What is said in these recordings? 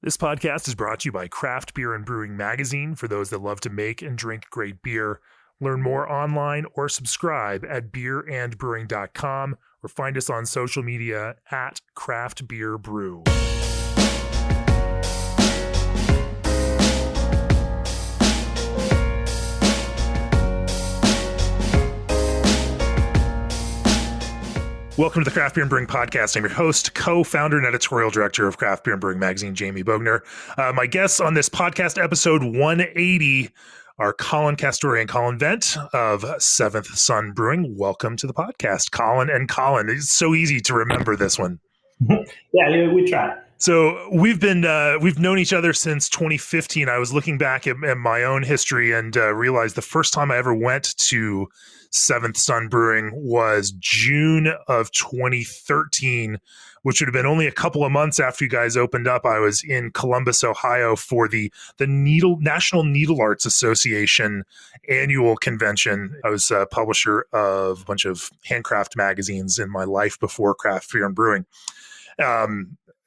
This podcast is brought to you by Craft Beer and Brewing Magazine for those that love to make and drink great beer. Learn more online or subscribe at beerandbrewing.com or find us on social media at Craft Beer Brew. Welcome to the Craft Beer and Brewing Podcast. I'm your host, co-founder and editorial director of Craft Beer and Brewing Magazine, Jamie Bogner. My guests on this podcast, episode 180, are Collin, Castore, and Colin Vent of Seventh Son Brewing. Welcome to the podcast, Collin and Colin. It's so easy to remember this one. Yeah, we try. So we've known each other since 2015. I was looking back at my own history and realized the first time I ever went to Seventh Son Brewing was June of 2013, which would have been only a couple of months after you guys opened up. I was in Columbus, Ohio for the National Needle Arts Association annual convention. I was a publisher of a bunch of handcraft magazines in my life before Craft Beer and Brewing.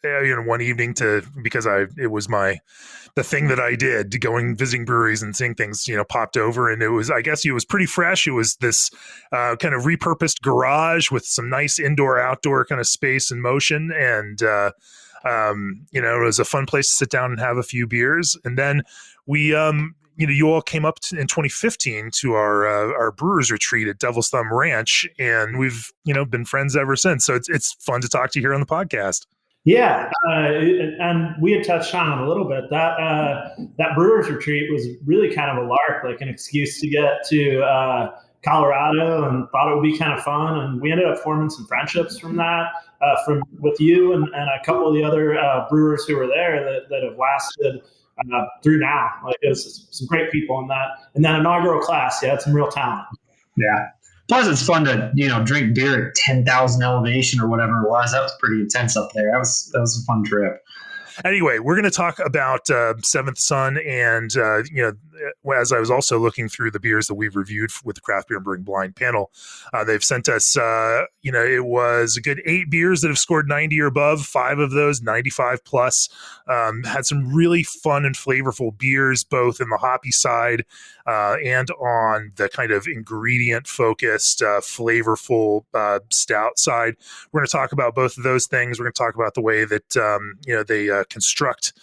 One evening it was the thing that I did, going visiting breweries and seeing things, popped over, and it was pretty fresh. It was this kind of repurposed garage with some nice indoor-outdoor kind of space and motion, and it was a fun place to sit down and have a few beers. And then we, you all came up in 2015 to our brewers retreat at Devil's Thumb Ranch, and we've been friends ever since. So it's fun to talk to you here on the podcast. Yeah, and we had touched on it a little bit. That brewers retreat was really kind of a lark, like an excuse to get to Colorado, and thought it would be kind of fun. And we ended up forming some friendships from that, with you and a couple of the other brewers who were there that have lasted through now. Like, it was some great people in that inaugural class. Yeah, had some real talent. Yeah. Plus, it's fun to drink beer at 10,000 elevation or whatever it was. That was pretty intense up there. That was a fun trip. Anyway, we're going to talk about Seventh Son, and as I was also looking through the beers that we've reviewed with the Craft Beer and Brewing Blind Panel, they've sent us, it was a good 8 beers that have scored 90 or above. 5 of those 95 plus. Had some really fun and flavorful beers, both in the hoppy side and on the kind of ingredient focused, flavorful stout side. We're going to talk about both of those things. We're going to talk about the way that they construct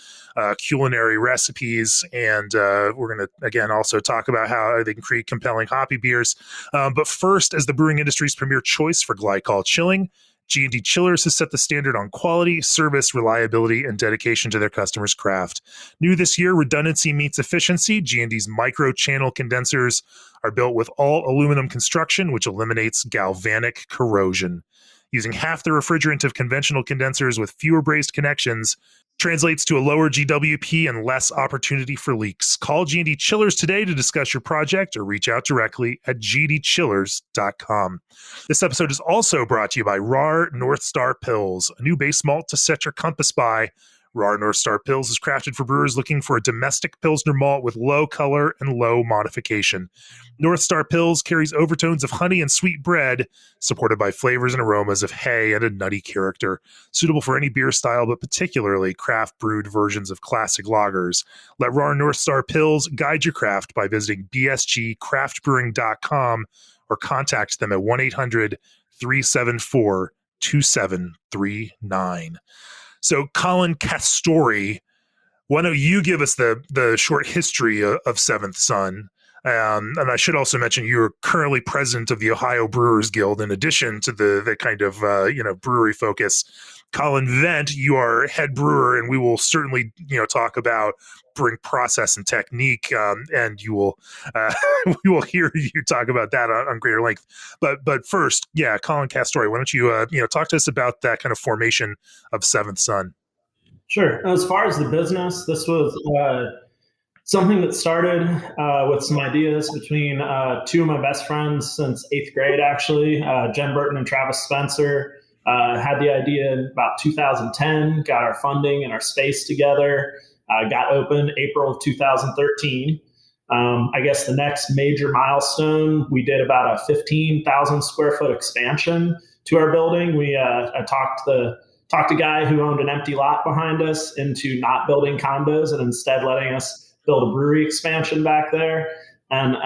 culinary recipes, and we're going to again also talk about how they can create compelling hoppy beers. But first, as the brewing industry's premier choice for glycol chilling, G&D Chillers has set the standard on quality, service, reliability, and dedication to their customers' craft. New this year, redundancy meets efficiency. G&D's micro-channel condensers are built with all aluminum construction, which eliminates galvanic corrosion. Using half the refrigerant of conventional condensers with fewer brazed connections translates to a lower GWP and less opportunity for leaks. Call G&D Chillers today to discuss your project, or reach out directly at gdchillers.com. This episode is also brought to you by RAR North Star Pils, a new base malt to set your compass by. RAR North Star Pils is crafted for brewers looking for a domestic Pilsner malt with low color and low modification. North Star Pils carries overtones of honey and sweet bread, supported by flavors and aromas of hay and a nutty character. Suitable for any beer style, but particularly craft brewed versions of classic lagers. Let RAR North Star Pils guide your craft by visiting bsgcraftbrewing.com or contact them at 1-800-374-2739. So, Collin, Castore, why don't you give us the short history of Seventh Son? And I should also mention you're currently president of the Ohio Brewers Guild, in addition to the kind of brewery focus. Colin Vent, you are head brewer, and we will certainly talk about brewing process and technique, and you will we will hear you talk about that on greater length. But first, Collin, Castore, why don't you talk to us about that kind of formation of Seventh Son? Sure. As far as the business, this was something that started with some ideas between 2 of my best friends since 8th grade, actually, Jen Burton and Travis Spencer. Had the idea in about 2010, got our funding and our space together, got open April of 2013. I guess the next major milestone, we did about a 15,000 square foot expansion to our building. I talked the talked a guy who owned an empty lot behind us into not building condos and instead letting us build a brewery expansion back there. And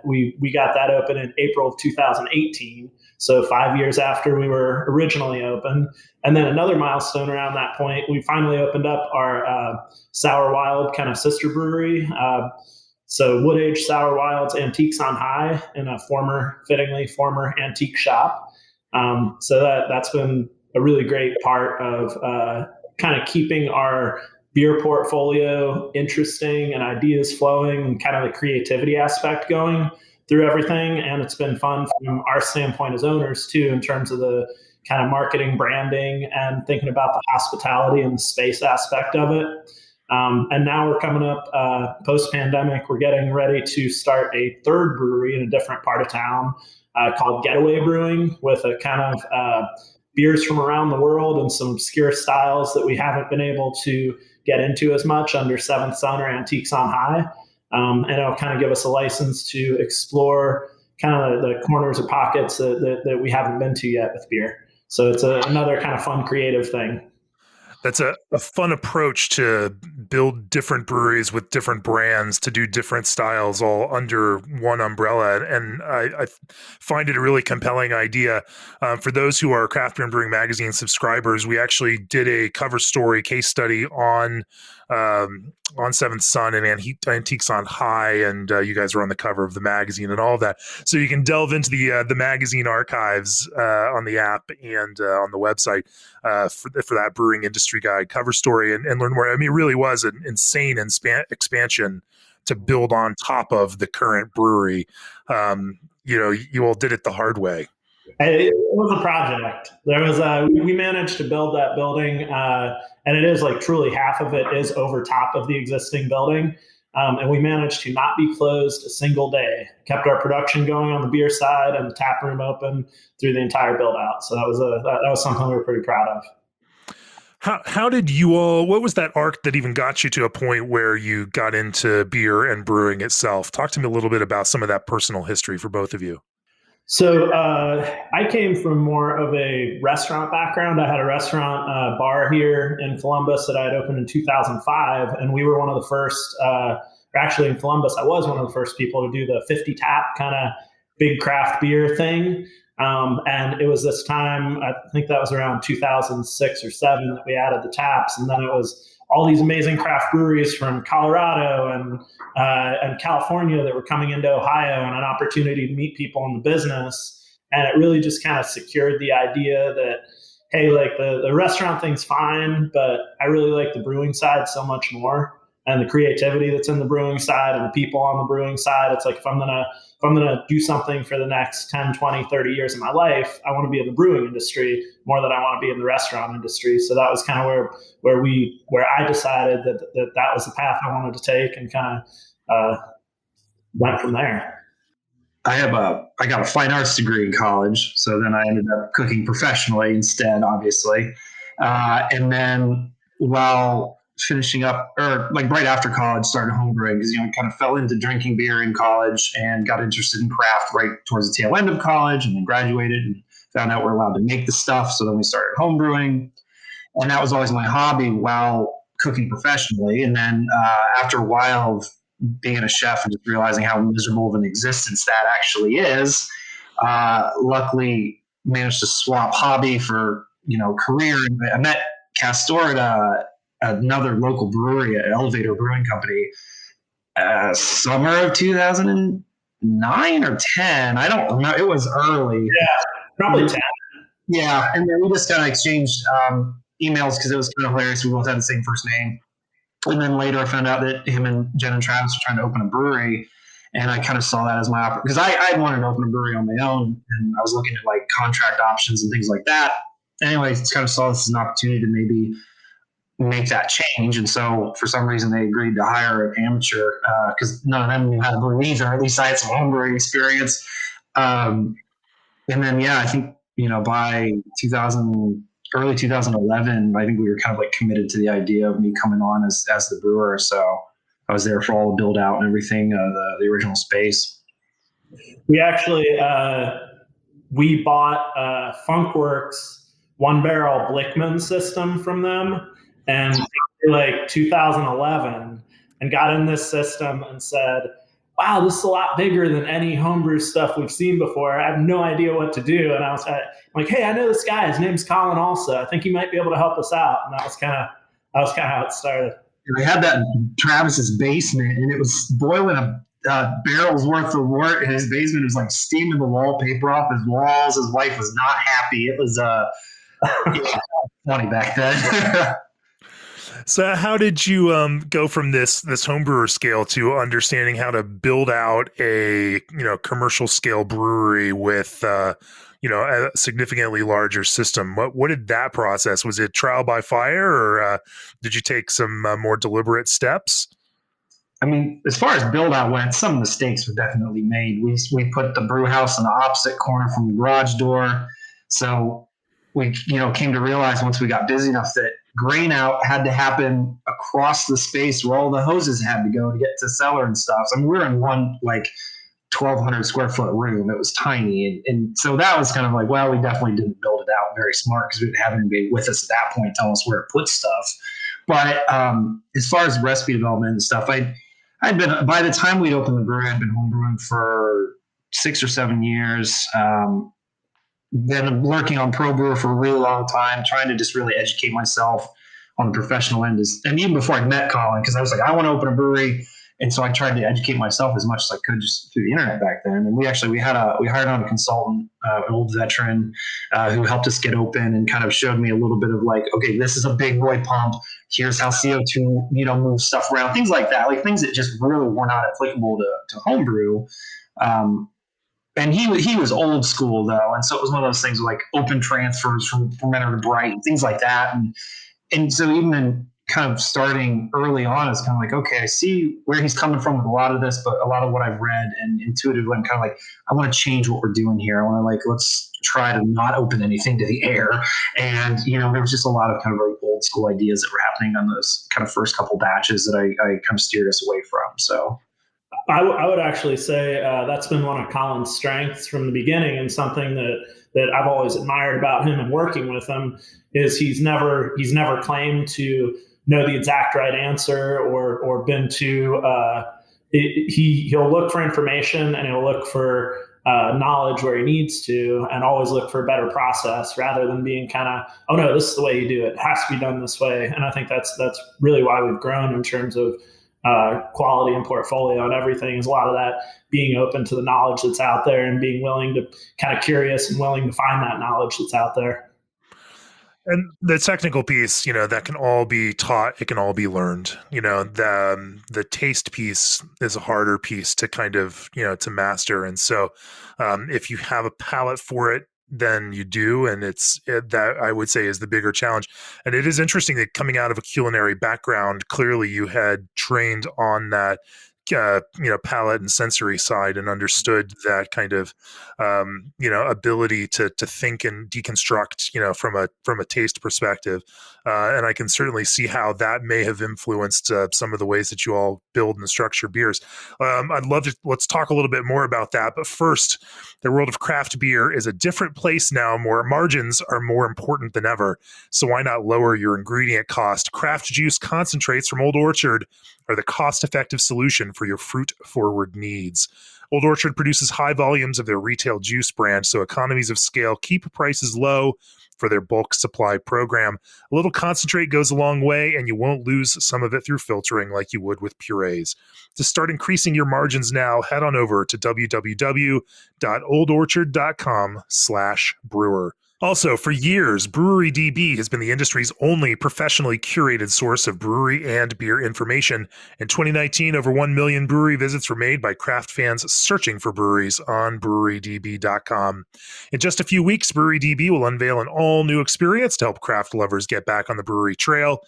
we got that open in April of 2018. So 5 years after we were originally open. And then another milestone around that point, we finally opened up our Sour Wild kind of sister brewery. So Wood Age Sour Wild's Antiques on High in a fittingly former antique shop. So that's been a really great part of kind of keeping our beer portfolio interesting and ideas flowing and kind of the creativity aspect going through everything. And it's been fun from our standpoint as owners too, in terms of the kind of marketing, branding, and thinking about the hospitality and the space aspect of it. And now we're coming up post-pandemic. We're getting ready to start a third brewery in a different part of town called Getaway Brewing, with a kind of beers from around the world and some obscure styles that we haven't been able to get into as much under Seventh Son or Antiques on High. And it'll kind of give us a license to explore kind of the corners or pockets that we haven't been to yet with beer. So it's another kind of fun, creative thing. That's a fun approach to build different breweries with different brands to do different styles all under one umbrella. And I find it a really compelling idea. For those who are Craft Beer and Brewing Magazine subscribers, we actually did a cover story case study on Seventh Son and Antiques on High, and you guys were on the cover of the magazine and all of that. So you can delve into the magazine archives on the app and on the website for that brewing industry guide cover story and learn more. I mean, it really was an insane expansion to build on top of the current brewery. You all did it the hard way. It was a project. We managed to build that building, and it is like truly half of it is over top of the existing building. And we managed to not be closed a single day. Kept our production going on the beer side and the tap room open through the entire build out. So that was something we were pretty proud of. How did you all, what was that arc that even got you to a point where you got into beer and brewing itself? Talk to me a little bit about some of that personal history for both of you. So I came from more of a restaurant background. I had a restaurant bar here in Columbus that I had opened in 2005. And we were one of the first, actually in Columbus, I was one of the first people to do the 50 tap kind of big craft beer thing. And it was this time, I think that was around 2006 or 7 that we added the taps. And then it was all these amazing craft breweries from Colorado and California that were coming into Ohio, and an opportunity to meet people in the business. And it really just kind of secured the idea that, hey, like the restaurant thing's fine, but I really like the brewing side so much more, and the creativity that's in the brewing side and the people on the brewing side. It's like, if I'm going to do something for the next 10, 20, 30 years of my life, I want to be in the brewing industry more than I want to be in the restaurant industry. So that was kind of where I decided that was the path I wanted to take, and kind of went from there. I got a fine arts degree in college. So then I ended up cooking professionally instead, obviously. And then while finishing up, or like right after college, started homebrewing, because I kind of fell into drinking beer in college and got interested in craft right towards the tail end of college, and then graduated and found out we're allowed to make the stuff. So then we started homebrewing, and that was always my hobby while cooking professionally. And then after a while of being a chef and just realizing how miserable of an existence that actually is, luckily managed to swap hobby for career. I met Castore at another local brewery, an Elevator Brewing Company, summer of 2009 or 10. I don't remember. It was early. Yeah, probably 10. Yeah, and then we just kind of exchanged emails because it was kind of hilarious. We both had the same first name. And then later I found out that him and Jen and Travis were trying to open a brewery, and I kind of saw that as my opportunity, because I wanted to open a brewery on my own, and I was looking at like contract options and things like that. Anyway, I kind of saw this as an opportunity to maybe make that change. And so for some reason they agreed to hire an amateur, because none of them knew how to brew either. At least I had some homebrewing experience. And then, I think, by early 2011, I think we were kind of like committed to the idea of me coming on as the brewer. So I was there for all the build out and everything, the original space. We actually, we bought Funkworks one barrel Blickman system from them, and like 2011, and got in this system and said, wow, this is a lot bigger than any homebrew stuff we've seen before. I have no idea what to do. And I was like, hey, I know this guy. His name's Collin also. I think he might be able to help us out. And that was kind of how it started. We had that in Travis's basement, and it was boiling a barrel's worth of wort in his basement. It was like steaming the wallpaper off his walls. His wife was not happy. It was funny back then. So how did you go from this homebrewer scale to understanding how to build out a commercial scale brewery with a significantly larger system? What did that process? Was it trial by fire, or did you take some more deliberate steps? I mean, as far as build out went, some mistakes were definitely made. We put the brew house in the opposite corner from the garage door, so we came to realize once we got busy enough that grain out had to happen across the space where all the hoses had to go to get to cellar and stuff. So, I mean, we were in one like 1,200 square foot room. It was tiny. And so that was kind of like, well, we definitely didn't build it out very smart because we didn't have anybody with us at that point telling us where to put stuff. But as far as recipe development and stuff, I'd been, by the time we'd opened the brewery, I'd been homebrewing for 6 or 7 years. Been working on Pro Brewer for a really long time, trying to just really educate myself on the professional end. And even before I met Colin, because I was like, I want to open a brewery. And so I tried to educate myself as much as I could just through the internet back then. And we hired on a consultant, an old veteran, who helped us get open and kind of showed me a little bit of like, okay, this is a big boy pump. Here's how CO2, moves stuff around, things like that, like things that just really were not applicable to homebrew. And he was old school though, and so it was one of those things like open transfers from fermenter to bright and things like that. And so even in kind of starting early on, it's kind of like, okay, I see where he's coming from with a lot of this, but a lot of what I've read and intuitively, I'm kind of like, I want to change what we're doing here. I want to let's try to not open anything to the air. And there was just a lot of kind of very old school ideas that were happening on those kind of first couple batches that I kind of steered us away from. So. I would actually say that's been one of Colin's strengths from the beginning, and something that I've always admired about him and working with him is he's never claimed to know the exact right answer or been to he'll look for information and he'll look for knowledge where he needs to, and always look for a better process rather than being kind of, oh no, this is the way you do it. It has to be done this way. And I think that's really why we've grown in terms of quality and portfolio and everything, is a lot of that being open to the knowledge that's out there and being willing to kind of curious and willing to find that knowledge that's out there. And the technical piece, that can all be taught. It can all be learned. The taste piece is a harder piece to kind of, to master. And so if you have a palate for it, then you do. And that I would say is the bigger challenge. And it is interesting that coming out of a culinary background, clearly you had trained on that, palate and sensory side and understood that kind of, ability to think and deconstruct, from a taste perspective. And I can certainly see how that may have influenced some of the ways that you all build and structure beers. Let's talk a little bit more about that. But first, the world of craft beer is a different place now. More margins are more important than ever. So why not lower your ingredient cost? Craft juice concentrates from Old Orchard are the cost-effective solution for your fruit-forward needs. Old Orchard produces high volumes of their retail juice brand, so economies of scale keep prices low for their bulk supply program. A little concentrate goes a long way, and you won't lose some of it through filtering like you would with purees. To start increasing your margins now, head on over to www.oldorchard.com/brewer. Also, for years, Brewery DB has been the industry's only professionally curated source of brewery and beer information. In 2019, over 1 million brewery visits were made by craft fans searching for breweries on brewerydb.com. In just a few weeks, Brewery DB will unveil an all-new experience to help craft lovers get back on the brewery trail.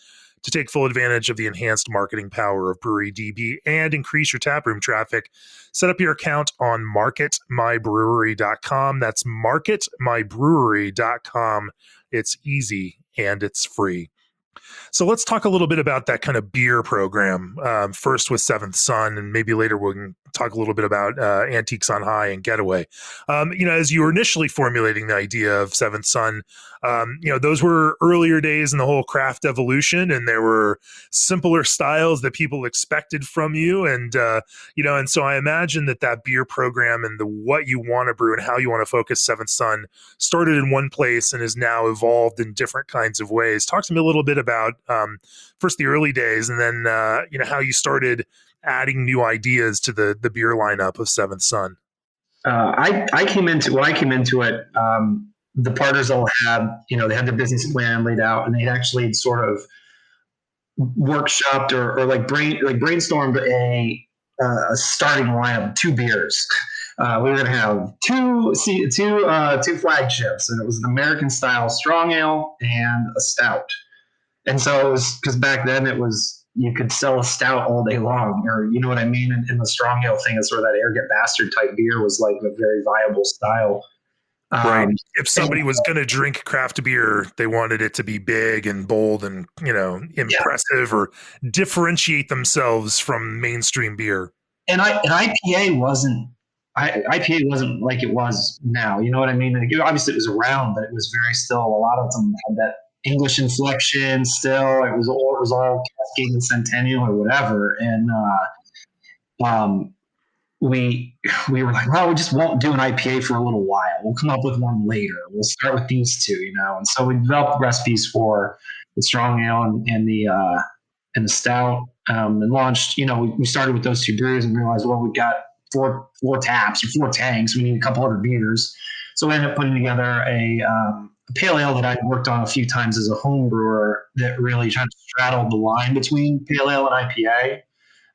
To take full advantage of the enhanced marketing power of Brewery DB and increase your taproom traffic, set up your account on marketmybrewery.com. That's marketmybrewery.com. It's easy and it's free. So let's talk a little bit about that kind of beer program. First with Seventh Son, and maybe later we can talk a little bit about Antiques on High and Getaway. As you were initially formulating the idea of Seventh Son, those were earlier days in the whole craft evolution, and there were simpler styles that people expected from you, and so I imagine that beer program and what you want to brew and how you want to focus Seventh Son started in one place and is now evolved in different kinds of ways. Talk to me a little bit about first the early days, and then how you started adding new ideas to the beer lineup of Seventh Son. I came into it. The partners all had, they had their business plan laid out, and they'd actually sort of workshopped or brainstormed a starting lineup of 2 beers. We were going to have two flagships, and it was an American style strong ale and a stout. And so it was, because back then it was, you could sell a stout all day long, or you know what I mean? And the strong ale thing is sort of that arrogant bastard type beer was like a very viable style. Right. If somebody was going to drink craft beer, they wanted it to be big and bold and, impressive, or differentiate themselves from mainstream beer. And IPA wasn't like it was now. You know what I mean? Like, obviously it was around, but it was very still, a lot of them had that English inflection still. It was all Cascade and Centennial or whatever. And we were like, well, we just won't do an IPA for a little while. We'll come up with one later. We'll start with these 2, And so we developed recipes for the strong ale and the stout, and launched. We started with those 2 brews and realized, well, we've got four taps or 4 tanks. We need a couple other beers. So we ended up putting together a pale ale that I'd worked on a few times as a home brewer that really kind of straddled the line between pale ale and IPA.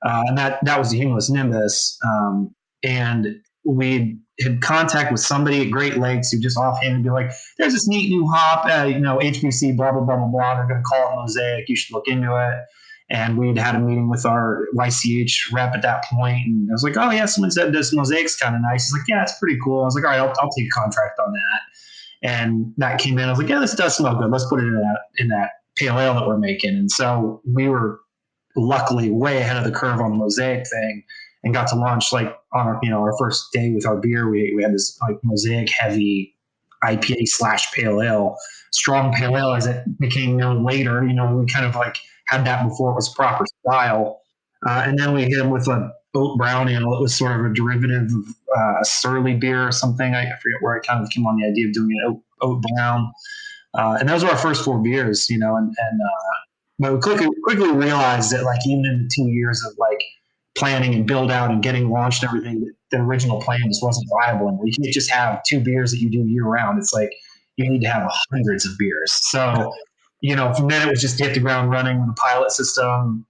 And that was the English Nimbus. And we had contact with somebody at Great Lakes who just offhand be like, there's this neat new hop, HBC, blah, blah, blah, blah, blah. They're going to call it Mosaic. You should look into it. And we'd had a meeting with our YCH rep at that point, and I was like, oh yeah, someone said this Mosaic's kind of nice. He's like, yeah, it's pretty cool. I was like, all right, I'll take a contract on that. And that came in. I was like, yeah, this does smell good. Let's put it in that pale ale that we're making. And so we were luckily way ahead of the curve on the Mosaic thing, and got to launch like on our first day with our beer. We had this like Mosaic heavy IPA / pale ale, strong pale ale as it became known later. We kind of like had that before it was proper style. And then we hit them with an oat brown ale. It was sort of a derivative of a surly beer or something. I forget where I kind of came on the idea of doing an oat brown. And those were our first 4 beers, but we quickly realized that, like, even in the 2 years of like planning and build out and getting launched and everything, the original plan just wasn't viable. And you can't just have 2 beers that you do year round. It's like you need to have hundreds of beers. So, from then it was just hit the ground running with a pilot system,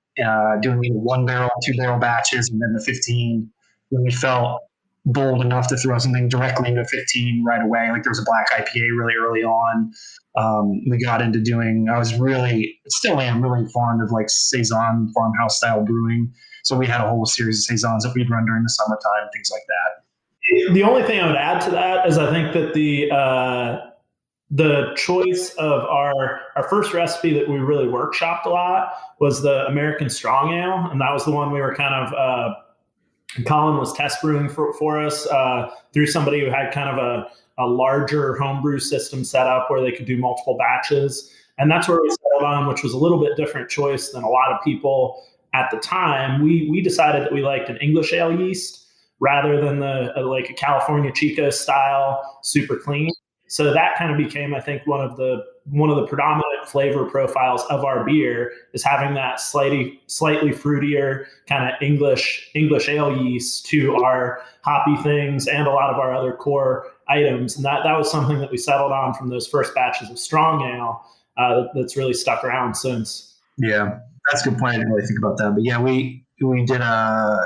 doing 1 barrel, 2 barrel batches, and then the 15. When we felt bold enough to throw something directly into 15 right away, like there was a black IPA really early on. We got into doing, still am really fond of like Saison farmhouse style brewing. So we had a whole series of Saisons that we'd run during the summertime, things like that. The only thing I would add to that is I think that the choice of our first recipe that we really workshopped a lot was the American strong ale. And that was the one we were kind of, Colin was test brewing for us through somebody who had kind of a larger homebrew system set up where they could do multiple batches. And that's where we settled on, which was a little bit different choice than a lot of people at the time. We decided that we liked an English ale yeast rather than like a California Chico style super clean. So that kind of became, I think, one of the predominant flavor profiles of our beer is having that slightly fruitier kind of English ale yeast to our hoppy things and a lot of our other core items. And that was something that we settled on from those first batches of strong ale that's really stuck around since. Yeah, that's a good point. I didn't really think about that. But yeah, we did a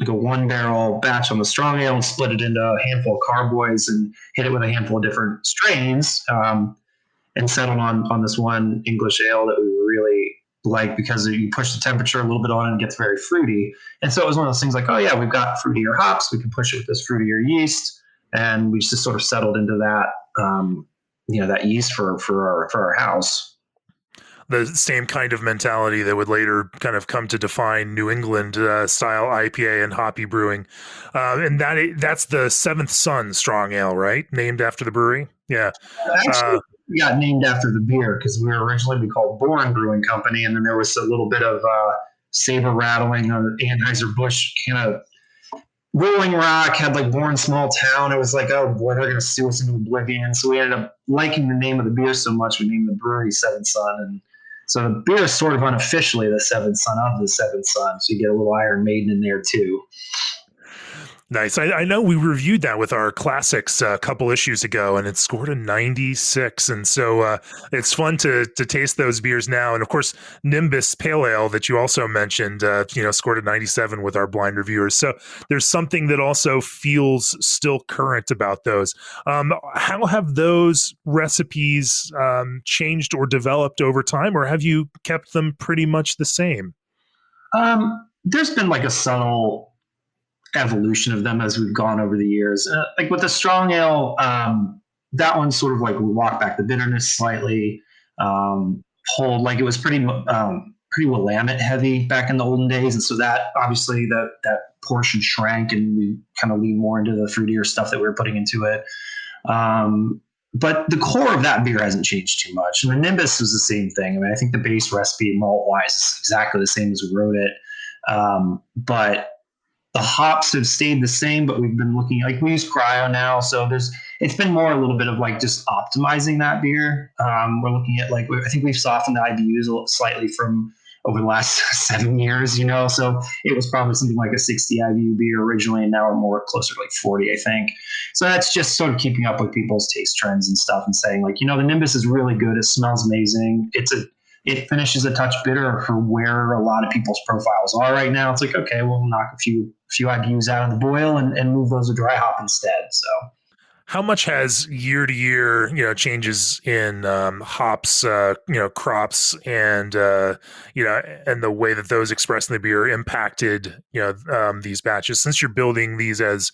1 barrel batch on the strong ale and split it into a handful of carboys and hit it with a handful of different strains, and settled on this one English ale that we really liked because you push the temperature a little bit on it and it gets very fruity. And so it was one of those things like, oh yeah, we've got fruitier hops, we can push it with this fruitier yeast, and we just sort of settled into that, that yeast for our house. the same kind of mentality that would later kind of come to define New England style IPA and hoppy brewing. And that's the Seventh Son Strong Ale, right? Named after the brewery. Yeah. Actually, we got named after the beer because we were originally called Bourne Brewing Company, and then there was a little bit of saber rattling. Anheuser-Busch kind of Rolling Rock had like Bourne Small Town. It was like, oh boy, they're going to sue us into oblivion. So we ended up liking the name of the beer so much, we named the brewery Seventh Son. And so the beer is sort of unofficially the Seventh Son of the Seventh Son. So you get a little Iron Maiden in there too. Nice. I know we reviewed that with our classics a couple issues ago, and it scored a 96. And so it's fun to taste those beers now. And of course, Nimbus Pale Ale that you also mentioned, scored a 97 with our blind reviewers. So there's something that also feels still current about those. How have those recipes changed or developed over time, or have you kept them pretty much the same? There's been like a subtle evolution of them as we've gone over the years. Like with the strong ale, that one sort of like we walked back the bitterness slightly, pulled like it was pretty Willamette heavy back in the olden days, and so that obviously that portion shrank, and we kind of leaned more into the fruitier stuff that we were putting into it. But the core of that beer hasn't changed too much, and the Nimbus was the same thing. I mean, I think the base recipe malt wise is exactly the same as we wrote it, but the hops have stayed the same, but we've been looking like we use cryo now. So it's been more a little bit of like just optimizing that beer. We're looking at like, I think we've softened the IBUs slightly from over the last 7 years, so it was probably something like a 60 IBU beer originally, and now we're more closer to like 40, I think. So that's just sort of keeping up with people's taste trends and stuff and saying like, the Nimbus is really good. It smells amazing. It finishes a touch bitter for where a lot of people's profiles are right now. It's like, okay, we'll knock a few IBUs out of the boil and move those to dry hop instead. So how much has year to year, changes in hops, crops and, and the way that those expressed in the beer impacted, these batches, since you're building these as,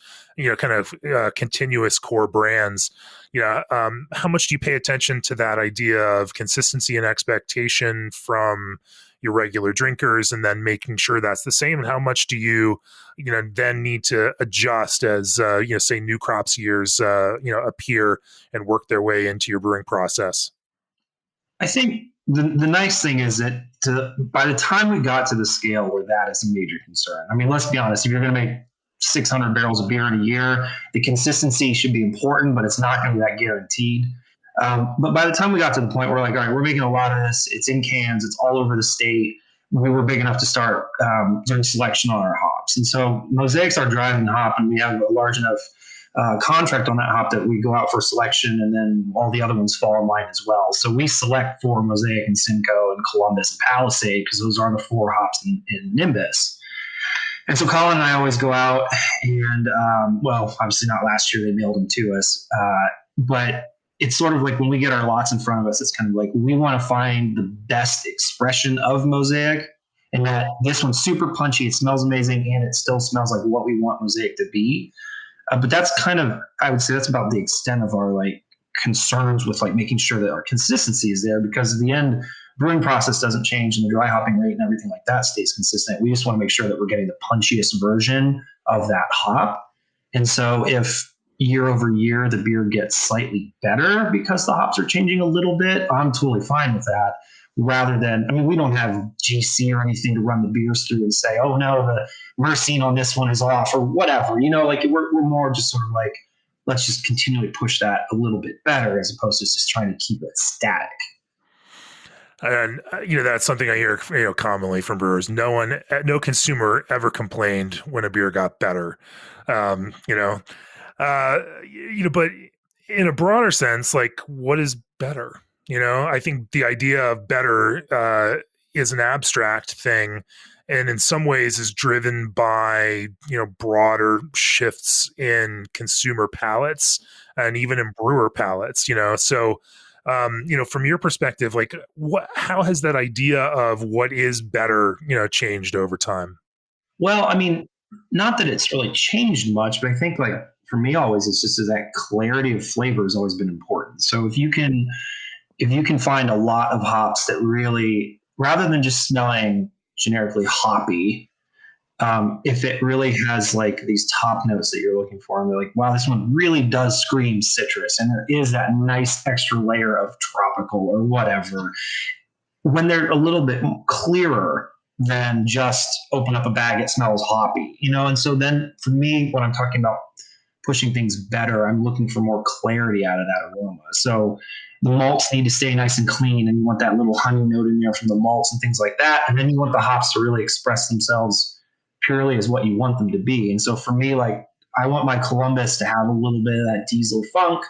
kind of continuous core brands, how much do you pay attention to that idea of consistency and expectation from your regular drinkers, and then making sure that's the same? And how much do you, then need to adjust as, say new crops years, appear and work their way into your brewing process? I think the nice thing is that by the time we got to the scale where that is a major concern, I mean, let's be honest, if you're going to make 600 barrels of beer in a year, the consistency should be important, but it's not going to be that guaranteed. But by the time we got to the point where we're like, all right, we're making a lot of this, it's in cans, it's all over the state, we were big enough to start doing selection on our hops. And so Mosaic's our driving hop, and we have a large enough contract on that hop that we go out for selection, and then all the other ones fall in line as well. So we select for Mosaic and Simcoe and Columbus and Palisade because those are the 4 hops in Nimbus. And so Colin and I always go out and, obviously not last year, they mailed them to us. But it's sort of like when we get our lots in front of us, it's kind of like we want to find the best expression of Mosaic, and that this one's super punchy, it smells amazing, and it still smells like what we want Mosaic to be. But that's kind of, I would say that's about the extent of our like concerns with like making sure that our consistency is there, because at the end, brewing process doesn't change and the dry hopping rate and everything like that stays consistent. We just want to make sure that we're getting the punchiest version of that hop. And so if year over year the beer gets slightly better because the hops are changing a little bit, I'm totally fine with that. Rather than, I mean, we don't have GC or anything to run the beers through and say, oh no, the myrcene on this one is off or whatever. Like we're more just sort of like, let's just continually push that a little bit better as opposed to just trying to keep it static. And, that's something I hear, commonly from brewers. No consumer ever complained when a beer got better. But in a broader sense, like what is better? I think the idea of better is an abstract thing, and in some ways is driven by, broader shifts in consumer palates and even in brewer palates, so from your perspective, like how has that idea of what is better, changed over time? Well, I mean, not that it's really changed much, but I think like for me always, it's just that clarity of flavor has always been important. So if you can if you can find a lot of hops that really, rather than just smelling generically hoppy, if it really has like these top notes that you're looking for, and they're like, wow, this one really does scream citrus, and there is that nice extra layer of tropical or whatever, when they're a little bit clearer than just open up a bag, it smells hoppy, and so then for me, when I'm talking about pushing things better, I'm looking for more clarity out of that aroma. So the malts need to stay nice and clean, and you want that little honey note in there from the malts and things like that. And then you want the hops to really express themselves purely as what you want them to be. And so for me, like, I want my Columbus to have a little bit of that diesel funk.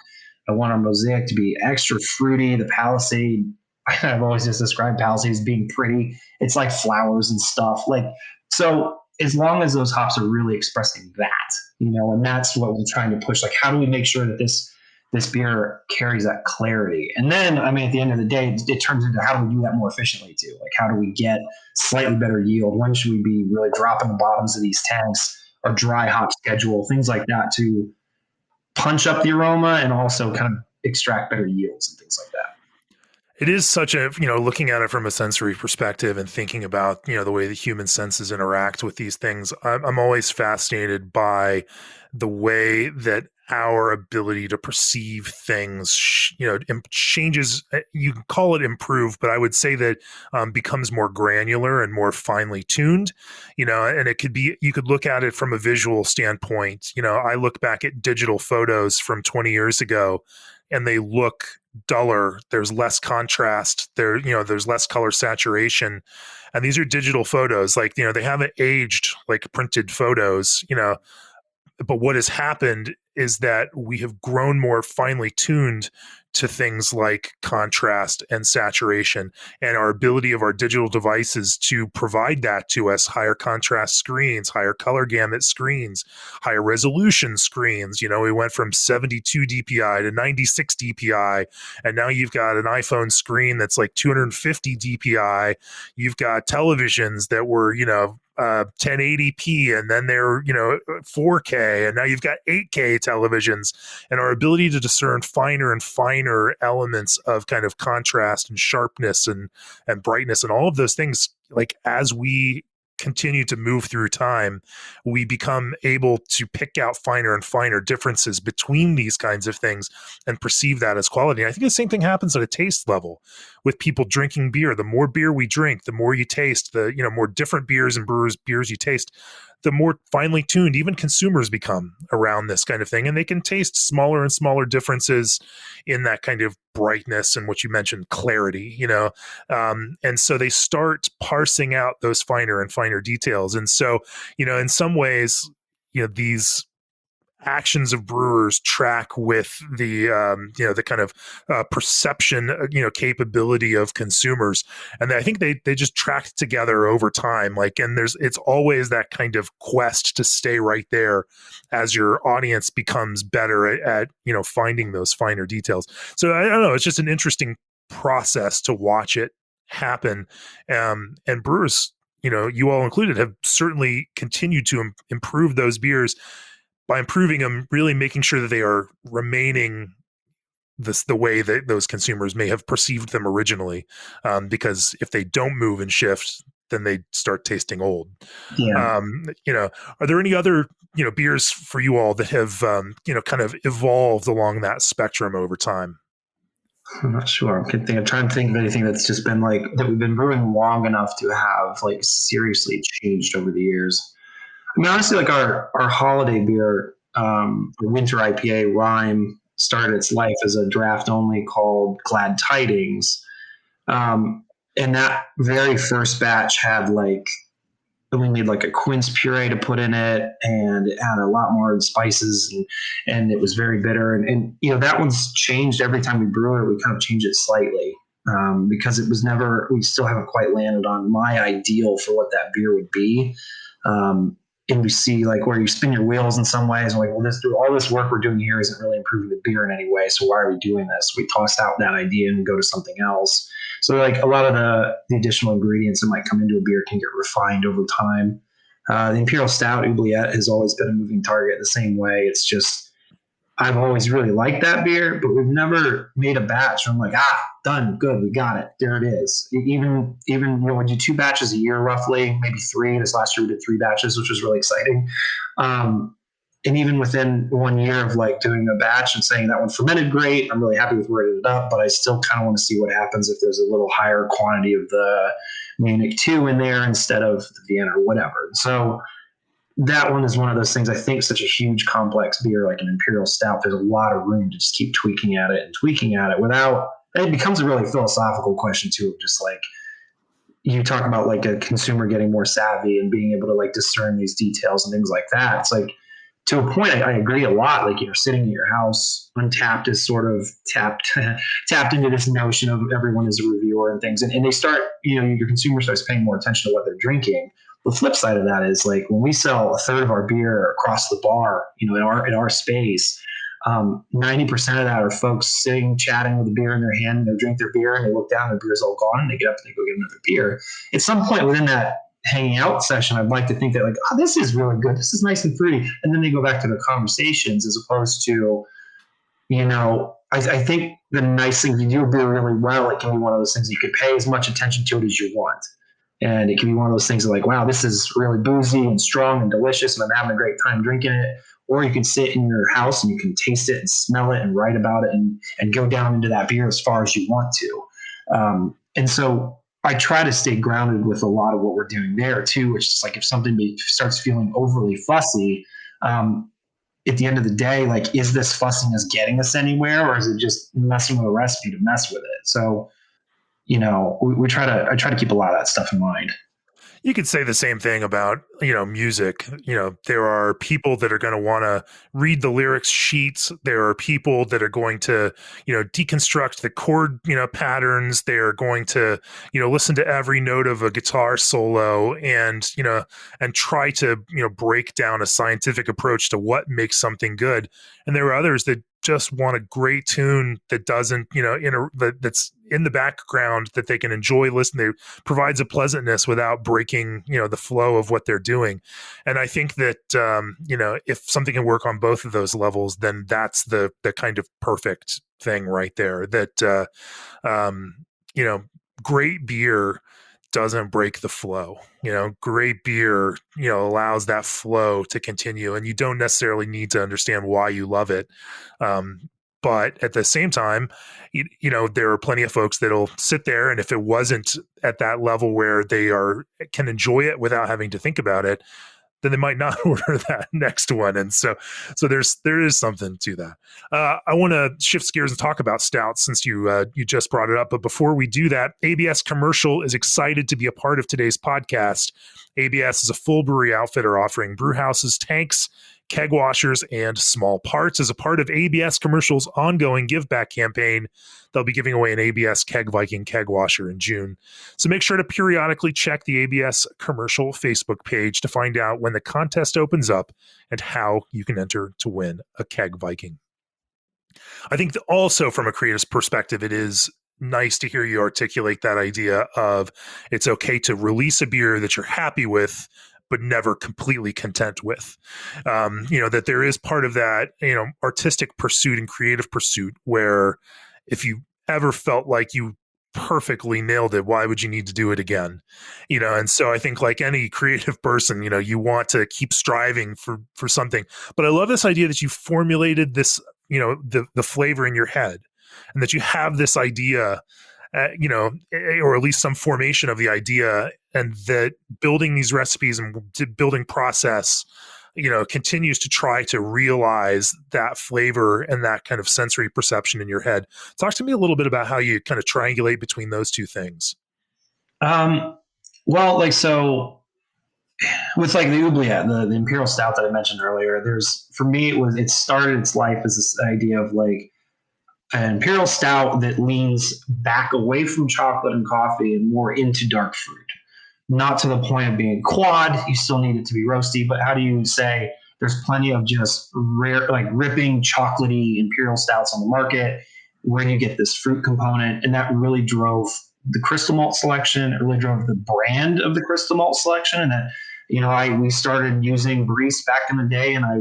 I want our Mosaic to be extra fruity. The Palisade, I've always just described Palisade as being pretty. It's like flowers and stuff. Like, so as long as those hops are really expressing that, and that's what we're trying to push. Like, how do we make sure that this beer carries that clarity? And then, I mean, at the end of the day, it turns into how do we do that more efficiently too? Like, how do we get slightly better yield? When should we be really dropping the bottoms of these tanks, or dry hop schedule, things like that to punch up the aroma and also kind of extract better yields and things like that. It is such a, looking at it from a sensory perspective and thinking about, the way the human senses interact with these things. I'm always fascinated by the way that our ability to perceive things, changes. You can call it improve, but I would say that becomes more granular and more finely tuned, and it could be, you could look at it from a visual standpoint. I look back at digital photos from 20 years ago and they look duller. There's less contrast there, there's less color saturation. And these are digital photos. Like, they haven't aged like printed photos, but what has happened is that we have grown more finely tuned to things like contrast and saturation, and our ability of our digital devices to provide that to us: higher contrast screens, higher color gamut screens, higher resolution screens. We went from 72 DPI to 96 DPI, and now you've got an iPhone screen that's like 250 DPI. You've got televisions that were, 1080p, and then they're 4K, and now you've got 8K televisions. And our ability to discern finer and finer elements of kind of contrast and sharpness and brightness and all of those things, like, as we continue to move through time, we become able to pick out finer and finer differences between these kinds of things and perceive that as quality. And I think the same thing happens at a taste level with people drinking beer. The more beer we drink, the more you taste, the more different beers and beers you taste, the more finely tuned even consumers become around this kind of thing. And they can taste smaller and smaller differences in that kind of brightness and what you mentioned, clarity, and so they start parsing out those finer and finer details. And so, in some ways, these actions of brewers track with the the kind of perception capability of consumers, and I think they just track together over time. Like, and it's always that kind of quest to stay right there as your audience becomes better at finding those finer details. So I don't know, it's just an interesting process to watch it happen, and brewers, you all included, have certainly continued to improve those beers by improving them, really making sure that they are remaining the way that those consumers may have perceived them originally. Because if they don't move and shift, then they start tasting old. Yeah. Are there any other, beers for you all that have, kind of evolved along that spectrum over time? I'm not sure. I'm trying to think of anything that's just been like that we've been brewing long enough to have like seriously changed over the years. I mean, honestly, like our holiday beer, the winter IPA Rhyme, started its life as a draft only called Glad Tidings. And that very first batch had we made like a quince puree to put in it, and it had a lot more spices, and it was very bitter. And that one's changed every time we brew it. We kind of change it slightly because it was we still haven't quite landed on my ideal for what that beer would be. And we see like where you spin your wheels in some ways, and like, well, all this work we're doing here isn't really improving the beer in any way. So why are we doing this? We toss out that idea and go to something else. So like a lot of the additional ingredients that might come into a beer can get refined over time. The Imperial Stout Oubliette has always been a moving target the same way. It's just, I've always really liked that beer, but we've never made a batch where I'm like, done, good, we got it. There it is. Even we do 2 batches a year, roughly, maybe 3. This last year we did 3 batches, which was really exciting. And even within 1 year of like doing a batch and saying that one fermented great, I'm really happy with where it ended up, but I still kind of want to see what happens if there's a little higher quantity of the Munich 2 in there instead of the Vienna or whatever. So that one is one of those things. I think such a huge complex beer like an imperial stout, there's a lot of room to just keep tweaking at it without, it becomes a really philosophical question too, of just like, you talk about like a consumer getting more savvy and being able to like discern these details and things like that. It's like, to a point, I agree a lot. Like, sitting in your house, Untapped is sort of tapped into this notion of everyone is a reviewer and things. And they start, your consumer starts paying more attention to what they're drinking. The flip side of that is like when we sell a third of our beer across the bar, in our space, 90% of that are folks sitting, chatting with a beer in their hand, and they drink their beer and they look down, their beer's all gone, and they get up and they go get another beer. At some point within that hanging out session, I'd like to think that like, oh, this is really good. This is nice and fruity. And then they go back to their conversations as opposed to, I think the nice thing, you do a beer really well, it can be one of those things you could pay as much attention to it as you want. And it can be one of those things like, wow, this is really boozy and strong and delicious, and I'm having a great time drinking it. Or you can sit in your house and you can taste it and smell it and write about it and go down into that beer as far as you want to. And so I try to stay grounded with a lot of what we're doing there too, which is like if something starts feeling overly fussy, at the end of the day, like, is this fussiness getting us anywhere, or is it just messing with a recipe to mess with it? So, I try to keep a lot of that stuff in mind. You could say the same thing about, music. There are people that are going to want to read the lyrics sheets. There are people that are going to, deconstruct the chord, patterns. They're going to, listen to every note of a guitar solo and try to, break down a scientific approach to what makes something good. And there are others that just want a great tune that doesn't, that's in the background that they can enjoy listening. It provides a pleasantness without breaking, the flow of what they're doing. And I think that, if something can work on both of those levels, then that's the kind of perfect thing right there. That, great beer doesn't break the flow. Great beer, allows that flow to continue, and you don't necessarily need to understand why you love it. But at the same time, there are plenty of folks that'll sit there, and if it wasn't at that level where they can enjoy it without having to think about it, then they might not order that next one. And so there is something to that. I want to shift gears and talk about stouts since you just brought it up. But before we do that, ABS Commercial is excited to be a part of today's podcast. ABS is a full brewery outfitter offering brew houses, tanks, keg washers, and small parts. As a part of ABS Commercial's ongoing Give Back campaign, they'll be giving away an ABS Keg Viking keg washer in June. So make sure to periodically check the ABS Commercial Facebook page to find out when the contest opens up and how you can enter to win a Keg Viking. I think that also from a creative's perspective, it is nice to hear you articulate that idea of it's okay to release a beer that you're happy with, but never completely content with. That there is part of that, artistic pursuit and creative pursuit where if you ever felt like you perfectly nailed it, why would you need to do it again? And so I think like any creative person, you want to keep striving for something. But I love this idea that you formulated this, the flavor in your head, and that you have this idea, or at least some formation of the idea, and that building these recipes and building process, continues to try to realize that flavor and that kind of sensory perception in your head. Talk to me a little bit about how you kind of triangulate between those two things. So with like the oubliette, the imperial stout that I mentioned earlier, for me, it started its life as this idea of like an imperial stout that leans back away from chocolate and coffee and more into dark fruit. Not to the point of being quad, you still need it to be roasty, but how do you say there's plenty of just rare, like ripping chocolatey imperial stouts on the market where you get this fruit component, and that really drove the crystal malt selection. It really drove the brand of the crystal malt selection, and that we started using Bariste back in the day, and I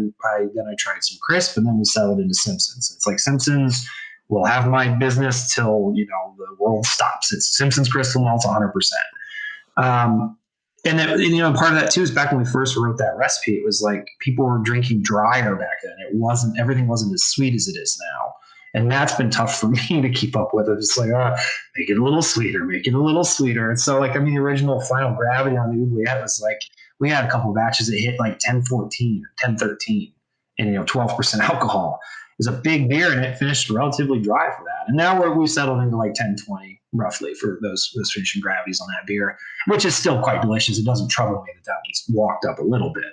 tried some crisp, and then we settled into Simpsons. It's like Simpsons will have my business till, the world stops. It's Simpson's Crystal Malt's 100%. And then, part of that too is back when we first wrote that recipe, it was like people were drinking drier back then. Everything wasn't as sweet as it is now. And that's been tough for me to keep up with. It's just like, make it a little sweeter, make it a little sweeter. And so the original Final Gravity on the Oubliette was like, we had a couple of batches that hit like 1014 or 1013 and, 12% alcohol. It was a big beer and it finished relatively dry for that. And now we settled into like 1020 roughly for those finishing gravities on that beer, which is still quite delicious. It doesn't trouble me that one's walked up a little bit.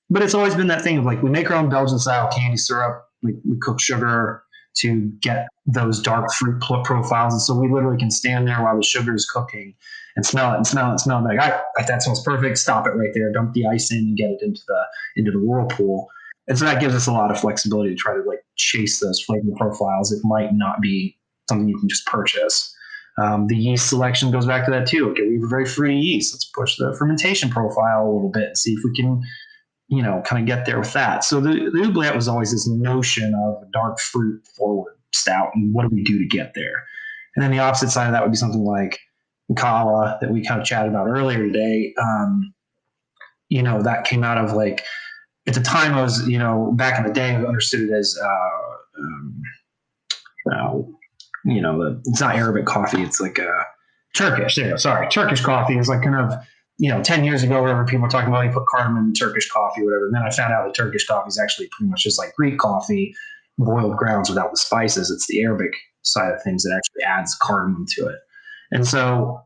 But it's always been that thing of like, we make our own Belgian style candy syrup. We cook sugar to get those dark fruit profiles. And so we literally can stand there while the sugar is cooking and smell it and smell it and smell it. Like, that smells perfect. Stop it right there. Dump the ice in and get it into the whirlpool. And so that gives us a lot of flexibility to try to like chase those flavor profiles. It might not be something you can just purchase. The yeast selection goes back to that too. Okay, we have a very free yeast. Let's push the fermentation profile a little bit and see if we can, kind of get there with that. So the Oubliette was always this notion of a dark fruit forward stout, and what do we do to get there? And then the opposite side of that would be something like Kala that we kind of chatted about earlier today. That came out of like, at the time I was, back in the day, I understood it as, it's not Arabic coffee. It's like Turkish. Turkish coffee is like kind of, 10 years ago, whatever, people were talking about, you put cardamom in Turkish coffee, whatever. And then I found out that Turkish coffee is actually pretty much just like Greek coffee, boiled grounds without the spices. It's the Arabic side of things that actually adds cardamom to it. And so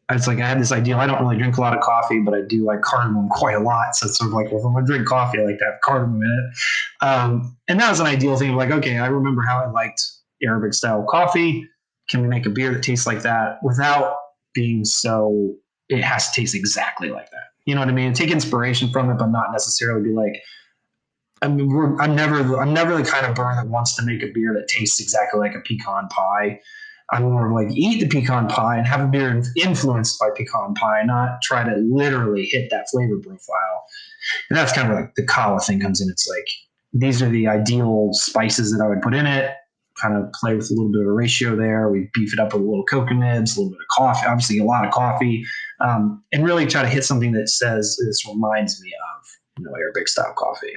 it's like I had this ideal. I don't really drink a lot of coffee, but I do like cardamom quite a lot. So it's sort of like, well, if I'm going to drink coffee, I like to have cardamom in it. And that was an ideal thing of like, okay, I remember how I liked Arabic style coffee. Can we make a beer that tastes like that without being so, it has to taste exactly like that? You know what I mean? Take inspiration from it, but not necessarily be like, I'm never the kind of burn that wants to make a beer that tastes exactly like a pecan pie. I'm more like eat the pecan pie and have a beer influenced by pecan pie, not try to literally hit that flavor profile. And that's kind of like the Kala thing comes in. It's like, these are the ideal spices that I would put in it, kind of play with a little bit of a ratio there. We beef it up with a little cocoa nibs, a little bit of coffee, obviously a lot of coffee, and really try to hit something that says, this reminds me of, Arabic style coffee.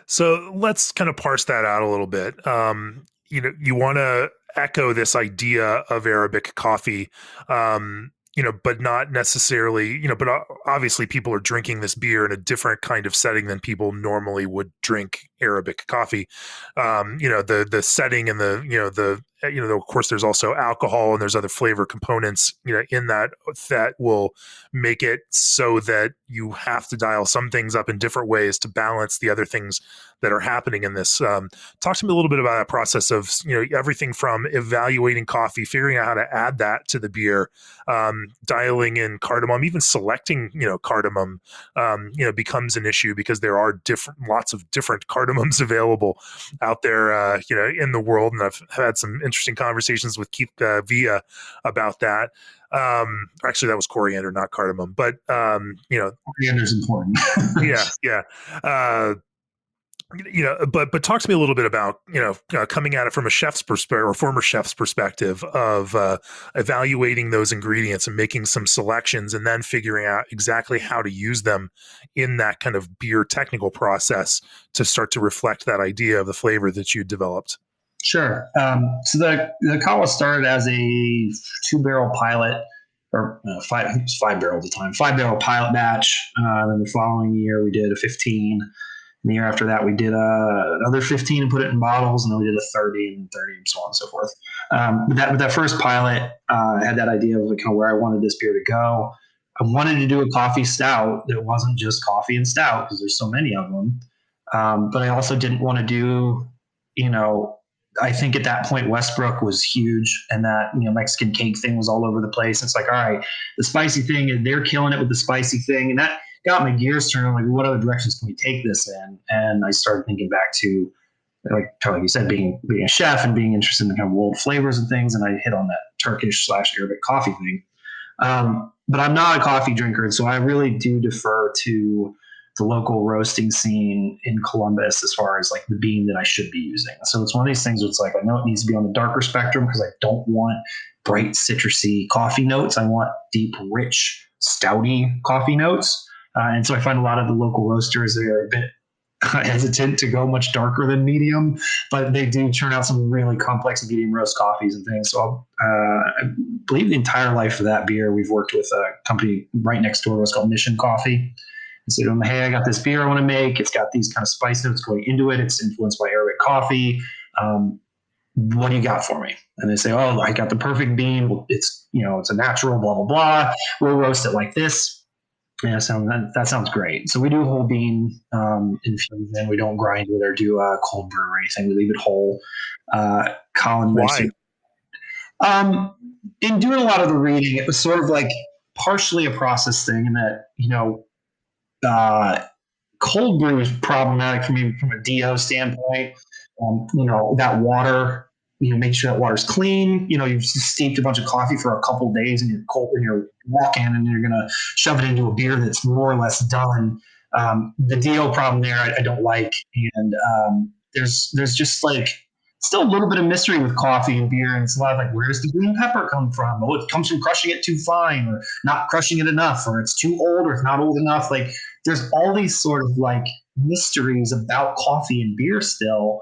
So let's kind of parse that out a little bit. You want to echo this idea of Arabic coffee, but not necessarily, but obviously people are drinking this beer in a different kind of setting than people normally would drink Arabic coffee. The setting and of course there's also alcohol and there's other flavor components, in that will make it so that you have to dial some things up in different ways to balance the other things that are happening in this. Talk to me a little bit about that process of, everything from evaluating coffee, figuring out how to add that to the beer, dialing in cardamom, even selecting, cardamom, becomes an issue because there are lots of different cardamoms available out there, in the world. And I've had some interesting conversations with Keith Villa about that. Actually, that was coriander, not cardamom, but, coriander is important. Yeah. But talk to me a little bit about, coming at it from a chef's perspective or former chef's perspective of evaluating those ingredients and making some selections and then figuring out exactly how to use them in that kind of beer technical process to start to reflect that idea of the flavor that you developed. Sure. So the Kala started as a 2-barrel pilot, or 5-barrel at the time, 5-barrel pilot batch. Then the following year we did a 15. And the year after that, we did another 15 and put it in bottles, and then we did a 30 and so on and so forth. But that first pilot had that idea of kind of where I wanted this beer to go. I wanted to do a coffee stout that wasn't just coffee and stout because there's so many of them. But I also didn't want to do, I think at that point Westbrook was huge, and that Mexican cake thing was all over the place. It's like, all right, the spicy thing, and they're killing it with the spicy thing, and that got my gears turning. Like, what other directions can we take this in? And I started thinking back to, like you said, being a chef and being interested in kind of world flavors and things. And I hit on that Turkish/Arabic coffee thing. But I'm not a coffee drinker, and so I really do defer to the local roasting scene in Columbus as far as like the bean that I should be using. So it's one of these things where it's like, I know it needs to be on the darker spectrum because I don't want bright citrusy coffee notes. I want deep, rich, stouty coffee notes. And so I find a lot of the local roasters, they're a bit hesitant to go much darker than medium, but they do churn out some really complex medium roast coffees and things. So I believe the entire life of that beer, we've worked with a company right next door to us called Mission Coffee. And so, hey, I got this beer I want to make. It's got these kind of spice notes going into it. It's influenced by Arabic coffee. What do you got for me? And they say, oh, I got the perfect bean. Well, it's a natural, blah, blah, blah. We'll roast it like this. Yeah, so that sounds great. So we do whole bean infusion. We don't grind it or do a cold brew or anything. We leave it whole. Colin, why? In doing a lot of the reading, it was sort of like partially a process thing in that, cold brew is problematic for me from a DO standpoint. That water, make sure that water's clean. You've steeped a bunch of coffee for a couple of days and you're walking and you're going to shove it into a beer that's more or less done. The DO problem there, I don't like. And there's just like still a little bit of mystery with coffee and beer. And it's a lot of like, where does the green pepper come from? Oh, it comes from crushing it too fine or not crushing it enough, or it's too old or it's not old enough. Like there's all these sort of like mysteries about coffee and beer still.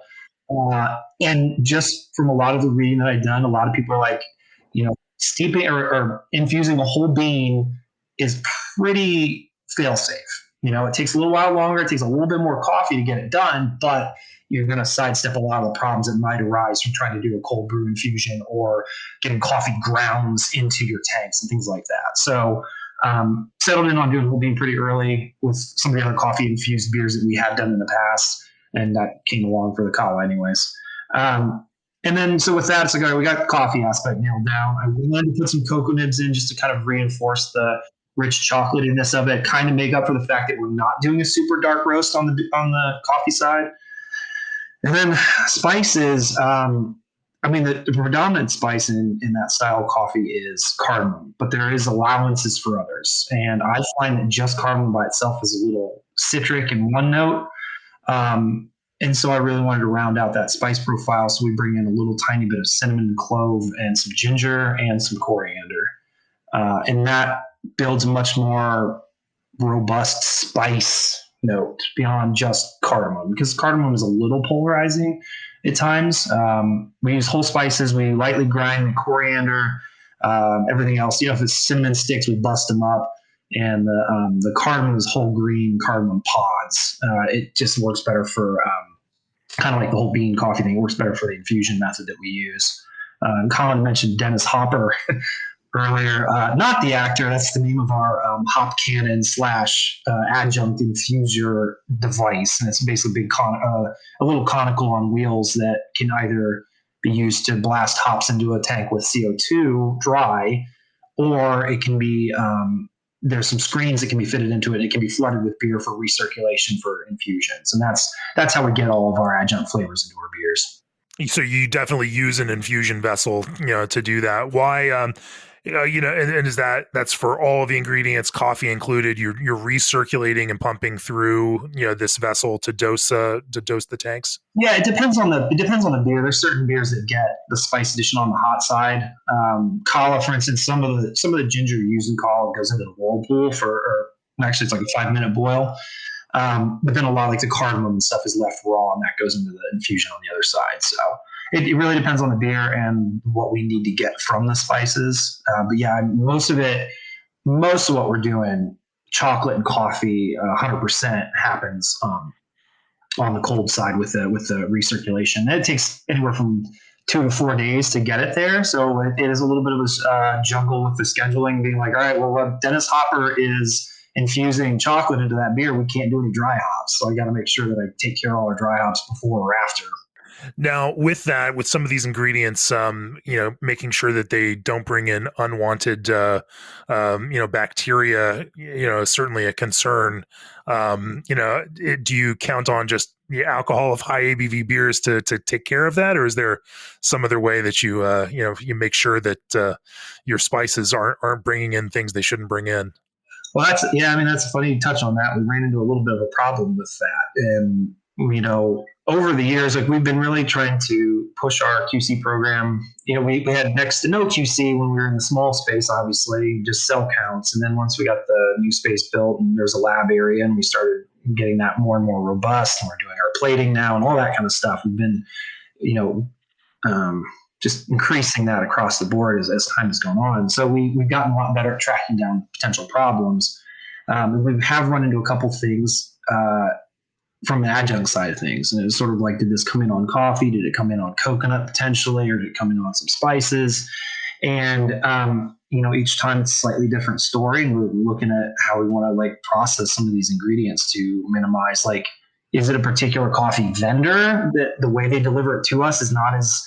And just from a lot of the reading that I've done, a lot of people are like, steeping or infusing a whole bean is pretty fail safe. It takes a little while longer. It takes a little bit more coffee to get it done, but you're going to sidestep a lot of the problems that might arise from trying to do a cold brew infusion or getting coffee grounds into your tanks and things like that. So settled in on doing whole bean pretty early with some of the other coffee infused beers that we had done in the past. And that came along for the call anyways. And then, so with that, it's like, all right, we got the coffee aspect nailed down. I wanted to put some cocoa nibs in just to kind of reinforce the rich chocolatiness of it, kind of make up for the fact that we're not doing a super dark roast on the coffee side. And then spices, the predominant spice in that style of coffee is cardamom, but there is allowances for others. And I find that just cardamom by itself is a little citric in one note. And so I really wanted to round out that spice profile. So we bring in a little tiny bit of cinnamon and clove and some ginger and some coriander. And that builds a much more robust spice note beyond just cardamom, because cardamom is a little polarizing at times. We use whole spices. We lightly grind the coriander, everything else. If it's cinnamon sticks, we bust them up. And the cardamom is whole green cardamom pods. It just works better for kind of like the whole bean coffee thing. It works better for the infusion method that we use. Colin mentioned Dennis Hopper earlier. Not the actor. That's the name of our hop cannon / adjunct infuser device. And it's basically a little conical on wheels that can either be used to blast hops into a tank with CO2 dry, or it can be there's some screens that can be fitted into it. It can be flooded with beer for recirculation for infusions. And that's how we get all of our adjunct flavors into our beers. So you definitely use an infusion vessel, to do that. Why, and is that's for all of the ingredients, coffee included? You're recirculating and pumping through, this vessel to dose the tanks. Yeah, it depends on the beer. There's certain beers that get the spice addition on the hot side. Kala, for instance, some of the ginger you use in Kala goes into the whirlpool actually it's like a 5-minute boil. But then a lot like the cardamom and stuff is left raw, and that goes into the infusion on the other side. So it really depends on the beer and what we need to get from the spices. But yeah, most of what we're doing, chocolate and coffee, 100% happens on the cold side with the recirculation. And it takes anywhere from 2 to 4 days to get it there. So it is a little bit of a jungle with the scheduling, being like, all right, well, Dennis Hopper is infusing chocolate into that beer. We can't do any dry hops. So I got to make sure that I take care of all our dry hops before or after. Now, with some of these ingredients, making sure that they don't bring in unwanted, bacteria, is certainly a concern. Do you count on just the alcohol of high ABV beers to take care of that, or is there some other way that you make sure that your spices aren't bringing in things they shouldn't bring in? Well, that's funny you touch on that. We ran into a little bit of a problem with that. And, over the years, like we've been really trying to push our QC program. We had next to no QC when we were in the small space, obviously, just cell counts. And then once we got the new space built and there's a lab area and we started getting that more and more robust, and we're doing our plating now and all that kind of stuff, we've been, just increasing that across the board as time has gone on. So we've gotten a lot better at tracking down potential problems. And we have run into a couple things from the adjunct side of things. And it was sort of like, did this come in on coffee? Did it come in on coconut potentially? Or did it come in on some spices? And, each time it's a slightly different story. And we're looking at how we want to process some of these ingredients to minimize, is it a particular coffee vendor that the way they deliver it to us is not as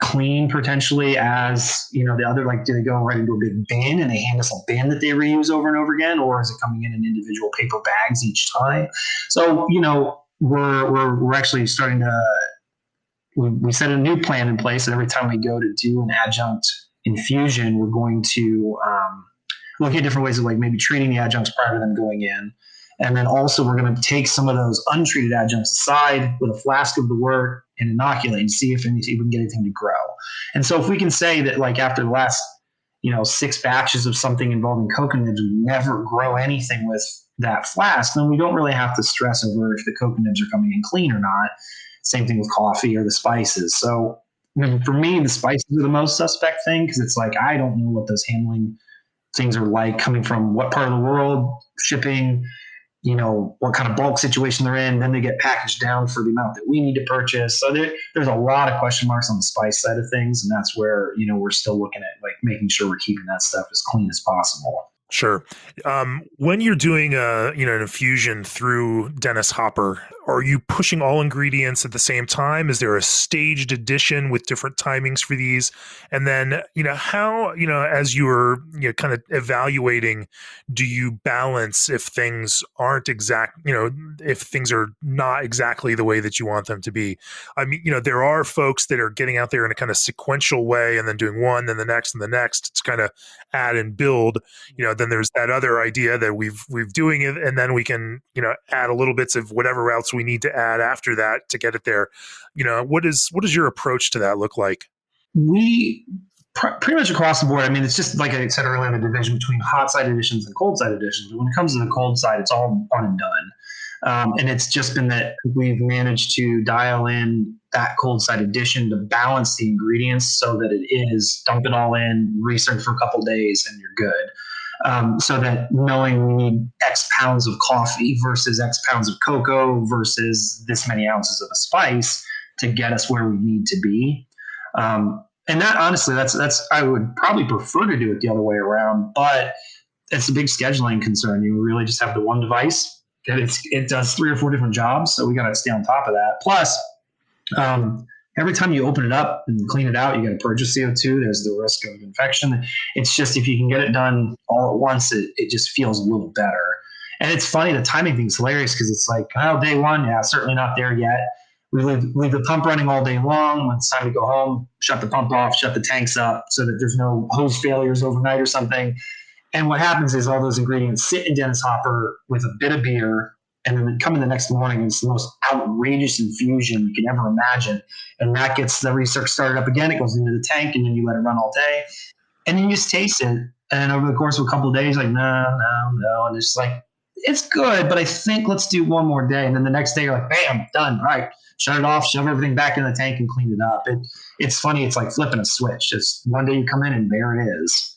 clean potentially as the other, do they go right into a big bin and they hand us a bin that they reuse over and over again, or is it coming in individual paper bags each time? So we're actually starting to we set a new plan in place, and every time we go to do an adjunct infusion, we're going to look at different ways of maybe treating the adjuncts prior to them going in. And then also we're going to take some of those untreated adjuncts aside with a flask of the wort and inoculate and see if we can get anything to grow. And so if we can say that after the last, 6 batches of something involving coconut nibs, we never grow anything with that flask, then we don't really have to stress over if the coconut nibs are coming in clean or not. Same thing with coffee or the spices. So for me, the spices are the most suspect thing, because it's I don't know what those handling things are coming from what part of the world, shipping, what kind of bulk situation they're in. Then they get packaged down for the amount that we need to purchase. So there's a lot of question marks on the spice side of things. And that's where, we're still looking at making sure we're keeping that stuff as clean as possible. Sure. When you're doing an infusion through Dennis Hopper, are you pushing all ingredients at the same time? Is there a staged addition with different timings for these? And then, how, as you're kind of evaluating, do you balance if things aren't exact, if things are not exactly the way that you want them to be? I mean, there are folks that are getting out there in a kind of sequential way and then doing one, then the next and the next. It's kind of add and build. Then there's that other idea that we've doing it, and then we can add a little bits of whatever else we need to add after that to get it there. What does your approach to that look like? We pretty much across the board. I mean, it's just like I said earlier, the division between hot side additions and cold side additions. But when it comes to the cold side, it's all one and done. And it's just been that we've managed to dial in that cold side addition to balance the ingredients so that it is dump it all in, research for a couple of days, and you're good. So that knowing we need X pounds of coffee versus X pounds of cocoa versus this many ounces of a spice to get us where we need to be. And that honestly, that's I would probably prefer to do it the other way around, but it's a big scheduling concern. You really just have the one device that it does 3 or 4 different jobs. So we got to stay on top of that. Plus, every time you open it up and clean it out, you got to purge the CO2. There's the risk of infection. It's just, if you can get it done all at once, it just feels a little better. And it's funny, the timing thing's hilarious, because it's day one, yeah, certainly not there yet. We leave the pump running all day long. When it's time to go home, shut the pump off, shut the tanks up so that there's no hose failures overnight or something. And what happens is all those ingredients sit in Dennis Hopper with a bit of beer, and then come in the next morning, and it's the most outrageous infusion you can ever imagine. And that gets the research started up again. It goes into the tank, and then you let it run all day. And then you just taste it. And over the course of a couple of days, no. And it's it's good, but I think let's do one more day. And then the next day, you're bam, done. All right, shut it off, shove everything back in the tank and clean it up. It's funny. It's like flipping a switch. Just one day you come in and there it is.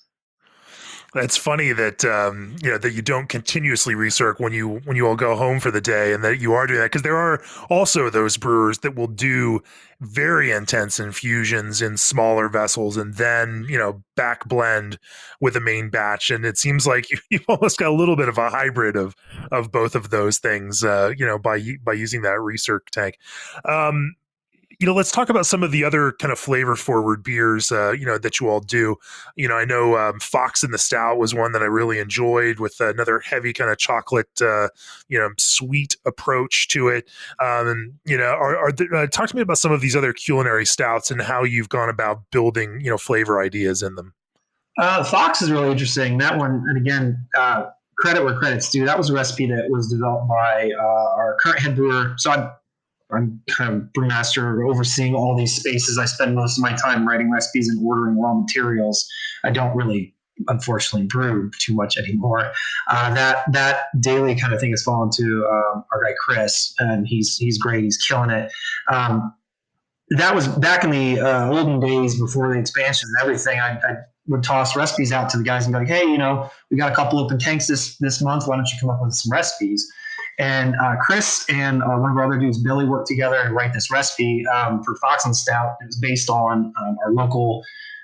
It's funny that that you don't continuously research when you all go home for the day, and that you are doing that, because there are also those brewers that will do very intense infusions in smaller vessels and then back blend with a main batch, and it seems like you've almost got a little bit of a hybrid of both of those things by using that research tank. Let's talk about some of the other kind of flavor forward beers, that you all do. I know Fox and the Stout was one that I really enjoyed, with another heavy kind of chocolate, sweet approach to it. Talk to me about some of these other culinary stouts and how you've gone about building, flavor ideas in them. Fox is really interesting. That one, and again, credit where credit's due. That was a recipe that was developed by our current head brewer. So I'm kind of brewmaster, overseeing all these spaces. I spend most of my time writing recipes and ordering raw materials. I don't really, unfortunately, brew too much anymore. That daily kind of thing has fallen to our guy Chris, and he's great. He's killing it. That was back in the olden days before the expansion and everything. I would toss recipes out to the guys and be like, hey, we got a couple open tanks this month. Why don't you come up with some recipes? And Chris and one of our other dudes, Billy, worked together and write this recipe for Fox and Stout. It was based on our local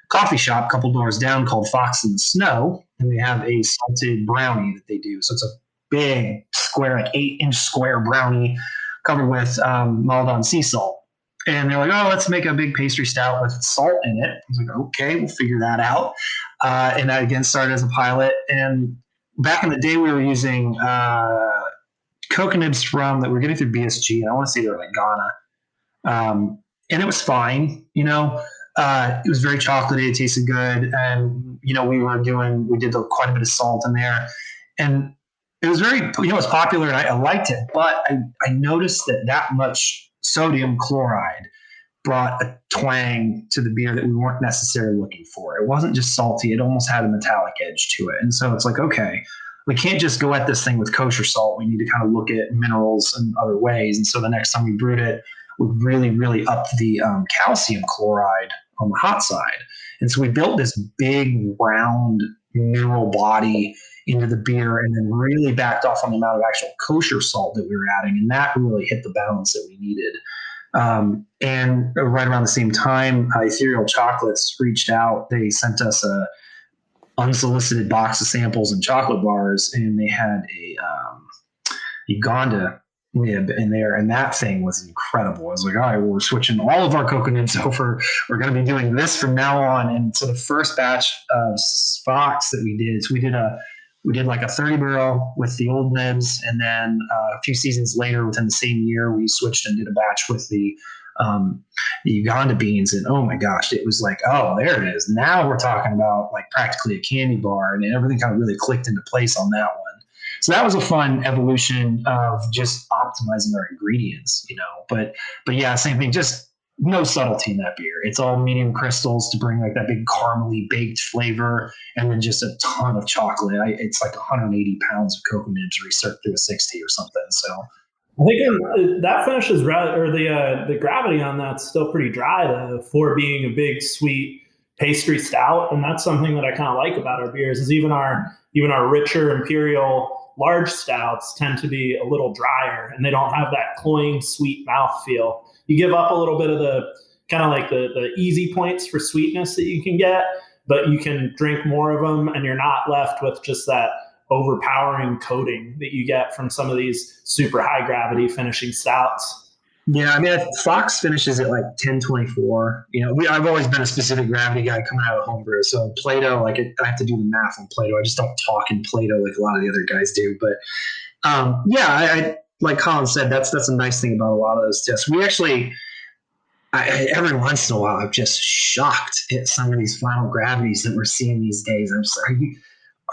coffee shop a couple doors down called Fox in the Snow. And they have a salted brownie that they do. So it's a big square, like 8-inch square brownie covered with Maldon sea salt. And they're like, oh, let's make a big pastry stout with salt in it. I was like, okay, we'll figure that out. And that, again, started as a pilot. And back in the day, we were using coconuts from that we're getting through BSG, and I want to say they were like Ghana. And it was fine, it was very chocolatey, it tasted good. And, we did quite a bit of salt in there. And it was very, it was popular, and I liked it. But I noticed that much sodium chloride brought a twang to the beer that we weren't necessarily looking for. It wasn't just salty. It almost had a metallic edge to it. And so it's like, okay, we can't just go at this thing with kosher salt. We need to kind of look at minerals and other ways. And so the next time we brewed it, we really, really upped the calcium chloride on the hot side. And so we built this big round mineral body into the beer, and then really backed off on the amount of actual kosher salt that we were adding. And that really hit the balance that we needed. And right around the same time, Ethereal Chocolates reached out. They sent us a unsolicited box of samples and chocolate bars, and they had a Uganda nib in there, and that thing was incredible. I was like, all right, well, we're switching all of our coconuts over. We're going to be doing this from now on. And so the first batch of Fox that we did, so we did like a 30 barrel with the old nibs, and then a few seasons later, within the same year, we switched and did a batch with the Uganda beans. And oh my gosh, it was like, oh, there it is. Now we're talking about like practically a candy bar, and everything kind of really clicked into place on that one. So that was a fun evolution of just optimizing our ingredients, But yeah, same thing. Just no subtlety in that beer. It's all medium crystals to bring like that big caramely baked flavor, and then just a ton of chocolate. It's like 180 pounds of cocoa nibs reserved through a 60 or something. So I think that finishes or the gravity on that's still pretty dry though, for being a big sweet pastry stout. And that's something that I kind of like about our beers is even our richer imperial large stouts tend to be a little drier, and they don't have that cloying sweet mouthfeel. You give up a little bit of the kind of like the easy points for sweetness that you can get, but you can drink more of them, and you're not left with just that overpowering coating that you get from some of these super high gravity finishing stouts. Yeah, I mean, Fox finishes at like 1024. I've always been a specific gravity guy coming out of homebrew. So Plato, I have to do the math on Plato. I just don't talk in Plato like a lot of the other guys do. But I like Colin said, that's a nice thing about a lot of those tests. We actually, every once in a while, I'm just shocked at some of these final gravities that we're seeing these days. I'm just,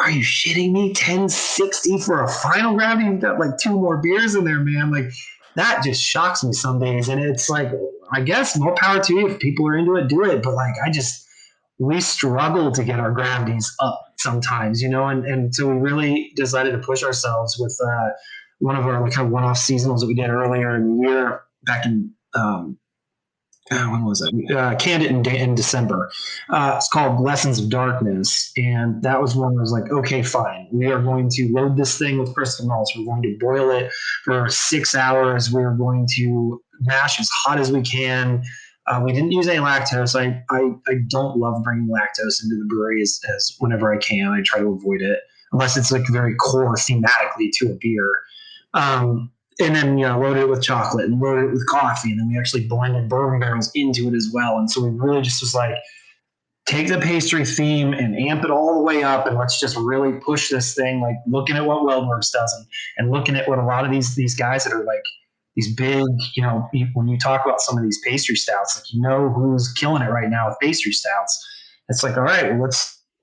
are you shitting me? 1060 for a final gravity? You've got like 2 more beers in there, man. Like, that just shocks me some days. And it's like, I guess more power to you. If people are into it, do it. But like, we struggle to get our gravities up sometimes, and so we really decided to push ourselves with one of our kind of one-off seasonals that we did earlier in the year back in, when was it? Canned it in December. It's called Lessons of Darkness. And that was one that was like, okay, fine. We are going to load this thing with crystal malts. We're going to boil it for 6 hours. We're going to mash as hot as we can. We didn't use any lactose. I don't love bringing lactose into the brewery as whenever I can. I try to avoid it unless it's like very core thematically to a beer. And then, loaded it with chocolate and loaded it with coffee. And then we actually blended bourbon barrels into it as well. And so we really just was like, take the pastry theme and amp it all the way up. And let's just really push this thing, like looking at what Weldworks does and looking at what a lot of these guys that are like these big, when you talk about some of these pastry stouts, like, who's killing it right now with pastry stouts. It's like, all right, well,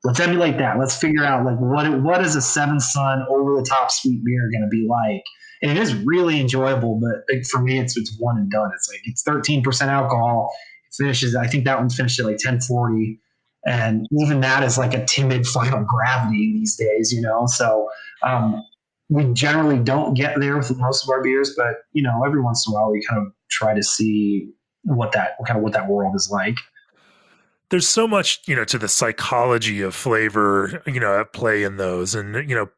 let's emulate that. Let's figure out like what is a Seven Sun over the top sweet beer going to be like. And it is really enjoyable, but like, for me, it's one and done. It's like it's 13% alcohol. It finishes. I think that one finished at like 1040, and even that is like a timid final gravity these days. So we generally don't get there with most of our beers, but every once in a while we kind of try to see what that world is like. There's so much, to the psychology of flavor, at play in those. And,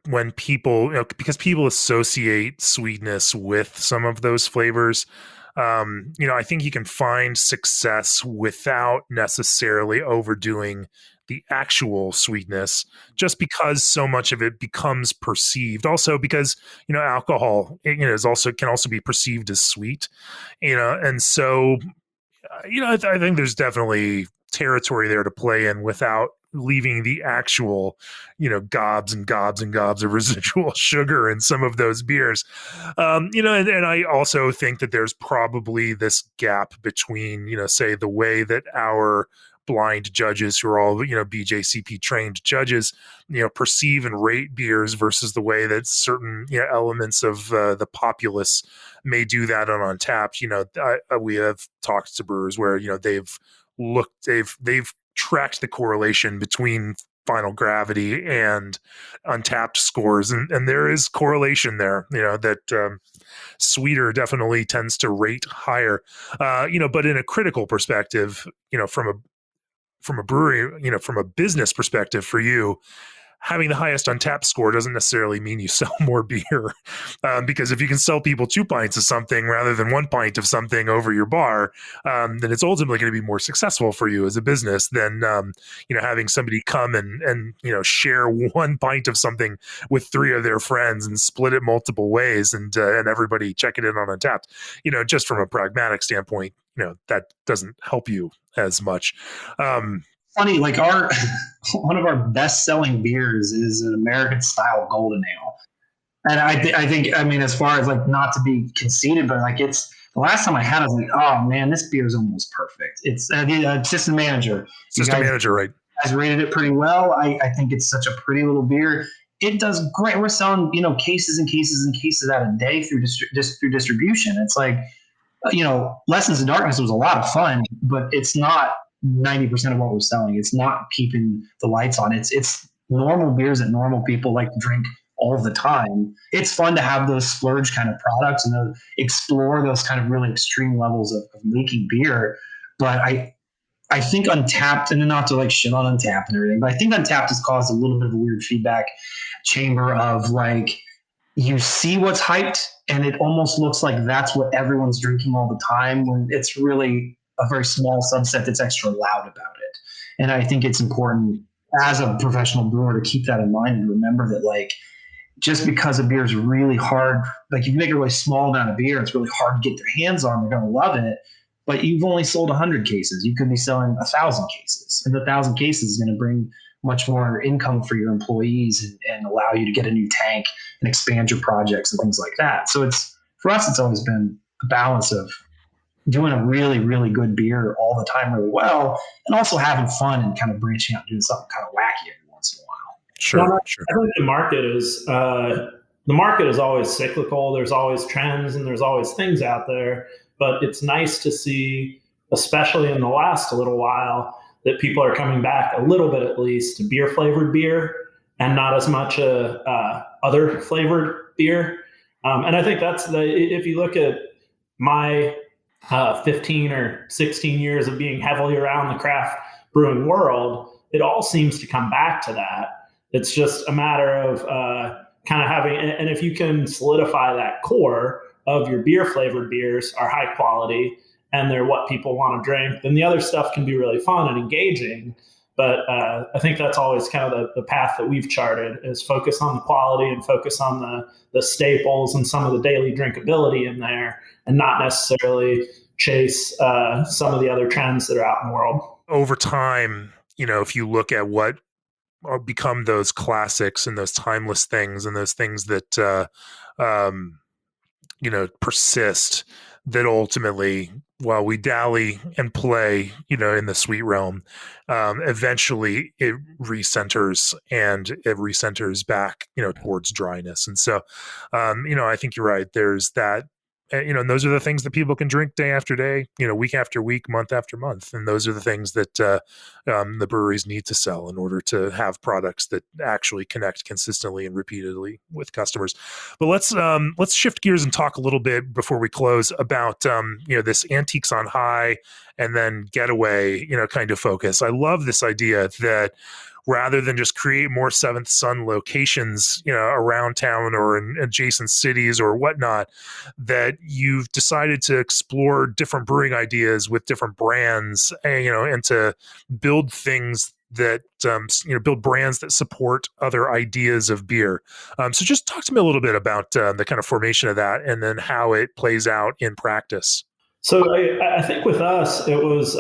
when people, because people associate sweetness with some of those flavors, I think you can find success without necessarily overdoing the actual sweetness, just because so much of it becomes perceived. Also because, alcohol, can also be perceived as sweet, and so, I think there's definitely territory there to play in without leaving the actual, gobs and gobs and gobs of residual sugar in some of those beers. And I also think that there's probably this gap between, say the way that our blind judges who are all, BJCP trained judges, perceive and rate beers versus the way that certain, elements of the populace may do that on Untapped. We have talked to brewers where, they've tracked the correlation between final gravity and Untapped scores, and there is correlation there, that sweeter definitely tends to rate higher, but in a critical perspective, from a brewery, from a business perspective for you, having the highest Untapped score doesn't necessarily mean you sell more beer, because if you can sell people 2 pints of something rather than 1 pint of something over your bar, then it's ultimately going to be more successful for you as a business than having somebody come and share 1 pint of something with 3 of their friends and split it multiple ways and everybody check it in on Untapped. Just from a pragmatic standpoint, that doesn't help you as much. Funny, like one of our best selling beers is an American style golden ale. And I think, as far as like not to be conceited, but like it's the last time I had it, I was like, oh man, this beer is almost perfect. It's assistant manager. Right. Guys rated it pretty well. I think it's such a pretty little beer. It does great. We're selling, cases and cases and cases out a day through distribution. It's like, Lessons in Darkness was a lot of fun, but it's not 90% of what we're selling. It's not keeping the lights on. It's normal beers that normal people like to drink all the time. It's fun to have those splurge kind of products and explore those kind of really extreme levels of making beer. But I think Untapped, and not to like shit on Untapped and everything, but I think Untapped has caused a little bit of a weird feedback chamber of like, you see what's hyped and it almost looks like that's what everyone's drinking all the time, when it's really a very small subset that's extra loud about it. And I think it's important as a professional brewer to keep that in mind and remember that, like, just because a beer is really hard, like you make a really small amount of beer, it's really hard to get their hands on, they're going to love it. But you've only sold 100 cases. You could be selling 1,000 cases. And the 1,000 cases is going to bring much more income for your employees and allow you to get a new tank and expand your projects and things like that. So for us, it's always been a balance of doing a really, really good beer all the time really well, and also having fun and kind of branching out and doing something kind of wacky every once in a while. Sure. I think the market is always cyclical. There's always trends and there's always things out there, but it's nice to see, especially in the last little while, that people are coming back a little bit, at least, to beer flavored beer and not as much other flavored beer. And I think if you look at my 15 or 16 years of being heavily around the craft brewing world, it all seems to come back to that. It's just a matter of kind of having, and if you can solidify that core of your beer flavored beers are high quality and they're what people want to drink, then the other stuff can be really fun and engaging. But I think that's always kind of the path that we've charted, is focus on the quality and focus on the staples and some of the daily drinkability in there, and not necessarily chase some of the other trends that are out in the world. Over time, if you look at what become those classics and those timeless things and those things that, persist, that ultimately, while we dally and play, in the sweet realm, eventually it recenters back, towards dryness. And so, I think you're right. There's that, and those are the things that people can drink day after day, week after week, month after month. And those are the things that the breweries need to sell in order to have products that actually connect consistently and repeatedly with customers. But let's shift gears and talk a little bit before we close about this antiques on high and then getaway kind of focus. I love this idea that rather than just create more Seventh Son locations, around town or in adjacent cities or whatnot, that you've decided to explore different brewing ideas with different brands, and to build things that, build brands that support other ideas of beer. So just talk to me a little bit about the kind of formation of that and then how it plays out in practice. So I think with us, it was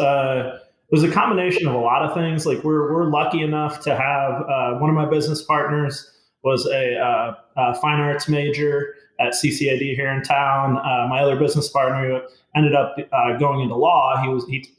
a combination of a lot of things. Like we're lucky enough to have one of my business partners was a fine arts major at CCAD here in town. My other business partner ended up going into law. He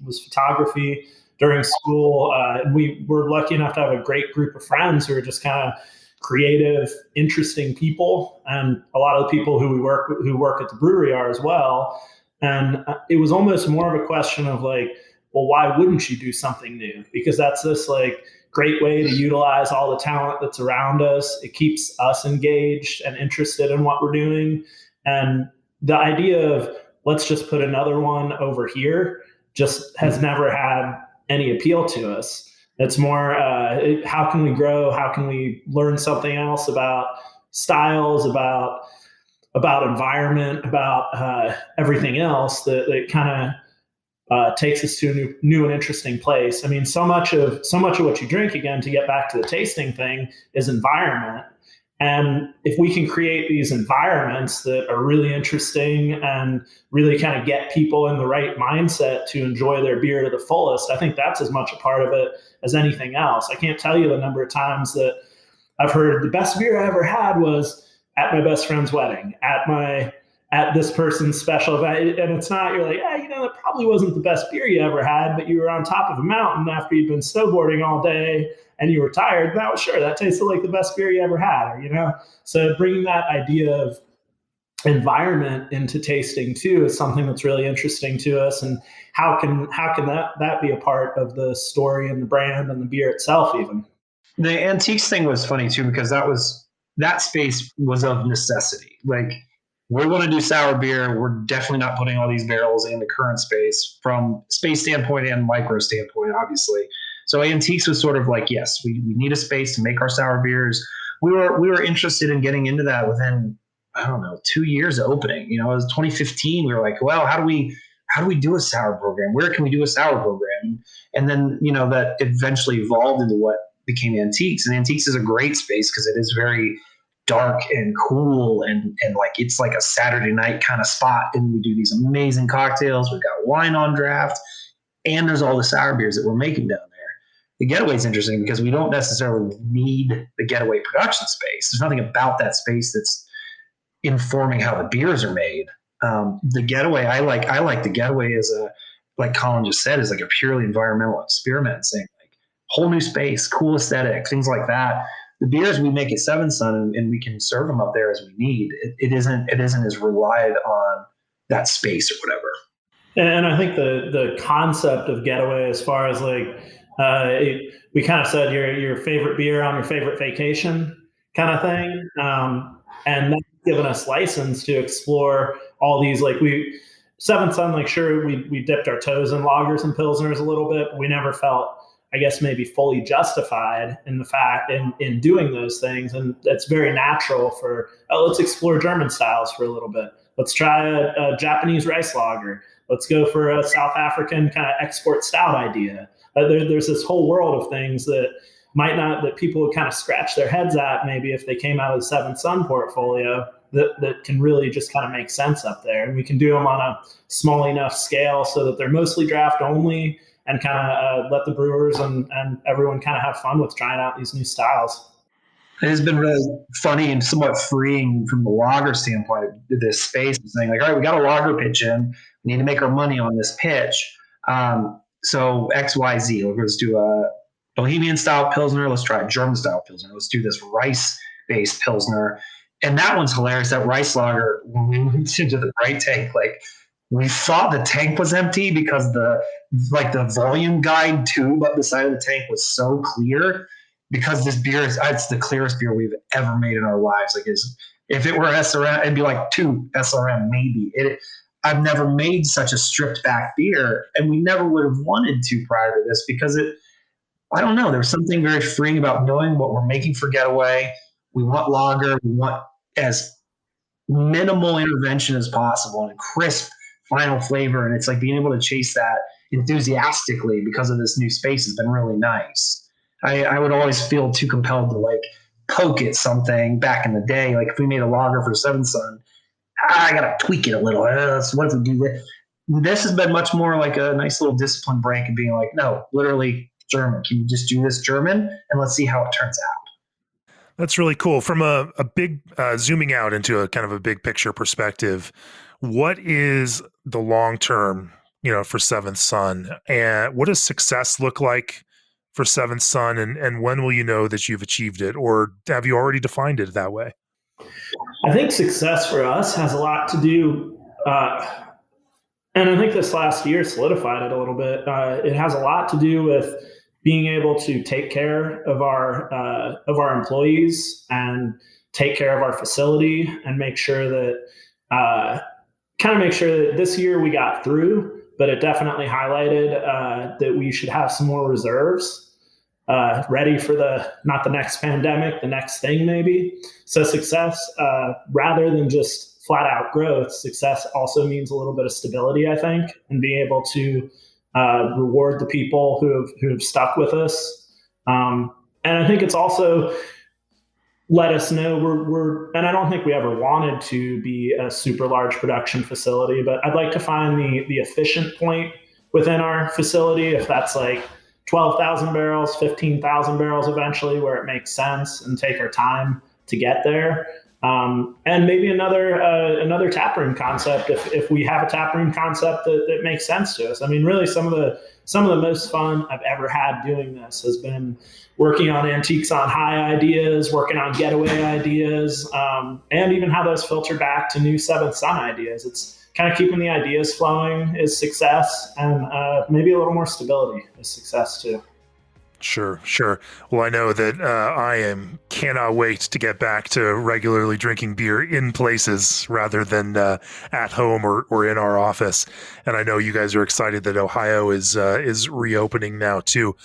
was photography during school. We were lucky enough to have a great group of friends who are just kind of creative, interesting people, and a lot of the people who work at the brewery are as well. And it was almost more of a question of like, well, why wouldn't you do something new? Because that's this like great way to utilize all the talent that's around us. It keeps us engaged and interested in what we're doing. And the idea of let's just put another one over here just has never had any appeal to us. It's more, how can we grow? How can we learn something else about styles, about environment, about everything else that kind of takes us to a new and interesting place. I mean, so much of what you drink, again, to get back to the tasting thing, is environment. And if we can create these environments that are really interesting and really kind of get people in the right mindset to enjoy their beer to the fullest, I think that's as much a part of it as anything else. I can't tell you the number of times that I've heard the best beer I ever had was at my best friend's wedding, at this person's special event. And it's not, you're like, that probably wasn't the best beer you ever had, but you were on top of a mountain after you'd been snowboarding all day and you were tired. That was sure, that tasted like the best beer you ever had, So bringing that idea of environment into tasting too is something that's really interesting to us. And how can that be a part of the story and the brand and the beer itself even? The antiques thing was funny too, because that space was of necessity. Like, we want to do sour beer. We're definitely not putting all these barrels in the current space from space standpoint and micro standpoint, obviously. So antiques was sort of like, yes, we need a space to make our sour beers. We were interested in getting into that within, 2 years of opening. It was 2015. We were like, well, how do we do a sour program? Where can we do a sour program? And then, that eventually evolved into what became antiques. And antiques is a great space because it is very dark and cool and like it's like a Saturday night kind of spot. And we do these amazing cocktails. We've got wine on draft, and there's all the sour beers that we're making down there. The Getaway is interesting because we don't necessarily need the Getaway production space. There's nothing about that space that's informing how the beers are made. The Getaway, I like the Getaway as like Colin just said, is like a purely environmental experiment, saying like whole new space, cool aesthetic, things like that. The beers we make at Seventh Son and we can serve them up there as we need. It isn't as relied on that space or whatever. And I think the concept of Getaway, as far as like, we kind of said your favorite beer on your favorite vacation kind of thing. And that's given us license to explore all these, like Seventh Son, like sure, we dipped our toes in lagers and pilsners a little bit, but we never felt, I guess, maybe fully justified in the fact in doing those things. And it's very natural for, let's explore German styles for a little bit. Let's try a Japanese rice lager. Let's go for a South African kind of export stout idea. There's this whole world of things that people would kind of scratch their heads at maybe if they came out of the Seventh Son portfolio that can really just kind of make sense up there. And we can do them on a small enough scale so that they're mostly draft only, and kind of let the brewers and everyone kind of have fun with trying out these new styles. It has been really funny and somewhat freeing from the lager standpoint of this space. Saying like, all right, we got a lager pitch in. We need to make our money on this pitch. So XYZ, let's do a Bohemian style Pilsner. Let's try a German style Pilsner. Let's do this rice based Pilsner. And that one's hilarious. That rice lager, when we moved into the bright tank, like we thought the tank was empty because the volume guide tube up the side of the tank was so clear, because this beer it's the clearest beer we've ever made in our lives. Like if it were SRM, it'd be like 2 SRM maybe. I've never made such a stripped back beer, and we never would have wanted to prior to this, because I don't know, there's something very freeing about knowing what we're making for Getaway. We want lager. We want as minimal intervention as possible and crisp final flavor. And it's like being able to chase that enthusiastically because of this new space has been really nice. I would always feel too compelled to like poke at something back in the day. Like if we made a lager for Seventh Son, I got to tweak it a little. So what if we do this? This has been much more like a nice little discipline break and being like, no, literally German. Can you just do this German? And let's see how it turns out. That's really cool. From a big zooming out into a kind of a big picture perspective, what is the long term, for Seventh Son, and what does success look like for Seventh Son, and when will you know that you've achieved it, or have you already defined it that way? I think success for us has a lot to do, and I think this last year solidified it a little bit. It has a lot to do with being able to take care of our employees and take care of our facility and make sure that this year we got through, but it definitely highlighted that we should have some more reserves ready for not the next pandemic, the next thing maybe. So success, rather than just flat out growth, success also means a little bit of stability, I think, and being able to reward the people who have stuck with us. And I think it's also let us know and I don't think we ever wanted to be a super large production facility, but I'd like to find the efficient point within our facility, if that's like 12,000 barrels, 15,000 barrels eventually, where it makes sense, and take our time to get there. And maybe another taproom concept if we have a taproom concept that makes sense to us. I mean, really, some of the most fun I've ever had doing this has been working on Antiques on High ideas, working on Getaway ideas, and even how those filter back to new Seventh Son ideas. It's kind of keeping the ideas flowing is success, and maybe a little more stability is success too. Sure. Well, I know that I cannot wait to get back to regularly drinking beer in places rather than at home or in our office. And I know you guys are excited that Ohio is reopening now too.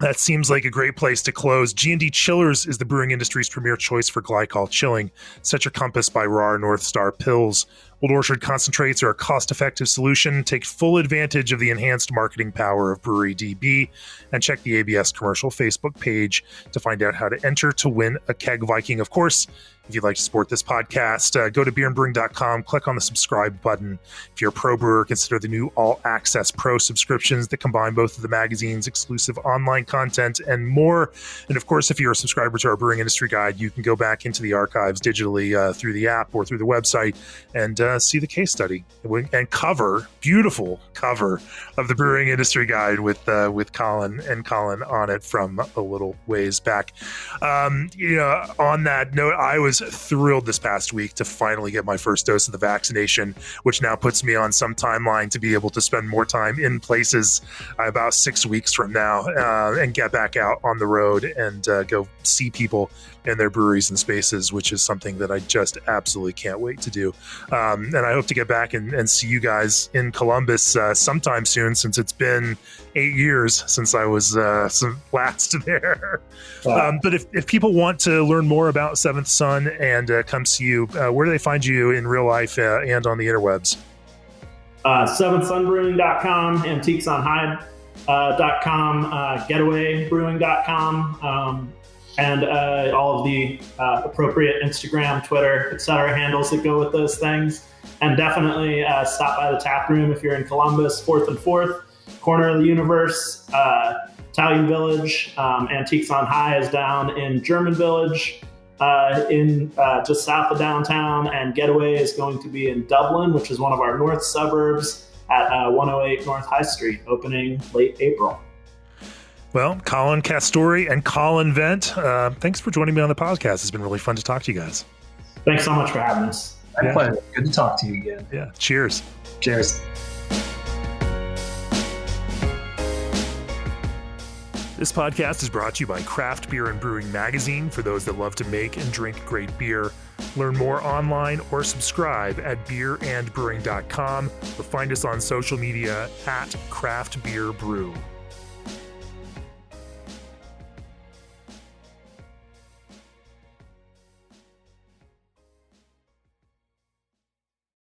That seems like a great place to close. G&D Chillers is the brewing industry's premier choice for glycol chilling. Set your compass by RAR North Star Pils. Old Orchard concentrates are a cost-effective solution. Take full advantage of the enhanced marketing power of Brewery DB, and check the ABS Commercial Facebook page to find out how to enter to win a Keg Viking. Of course, if you'd like to support this podcast, go to beerandbrewing.com, click on the subscribe button. If you're a pro brewer, consider the new All Access Pro subscriptions that combine both of the magazine's exclusive online content and more. And of course, if you're a subscriber to our Brewing Industry Guide, you can go back into the archives digitally through the app or through the website and see the case study and beautiful cover of the Brewing Industry Guide with Colin on it from a little ways back. On that note, I was thrilled this past week to finally get my first dose of the vaccination, which now puts me on some timeline to be able to spend more time in places about 6 weeks from now and get back out on the road and go see people in their breweries and spaces, which is something that I just absolutely can't wait to do. And I hope to get back and see you guys in Columbus sometime soon, since it's been 8 years since I was last there. Wow. But if people want to learn more about Seventh Son and come see you, where do they find you in real life and on the interwebs? SeventhSonBrewing.com, AntiquesOnHigh.com, GetawayBrewing.com, and all of the appropriate Instagram, Twitter, etc. handles that go with those things. And definitely stop by the tap room if you're in Columbus, 4th and 4th, corner of the universe. Italian Village. Antiques on High is down in German Village, in just south of downtown, and Getaway is going to be in Dublin, which is one of our north suburbs, at 108 North High Street, opening late April. Well, Colin Castore and Collin Vent, thanks for joining me on the podcast. It's been really fun to talk to you guys. Thanks so much for having us. My pleasure. Good to talk to you again. Yeah. Cheers. Cheers. This podcast is brought to you by Craft Beer and Brewing Magazine, for those that love to make and drink great beer. Learn more online or subscribe at beerandbrewing.com, or find us on social media at Craft Beer Brew.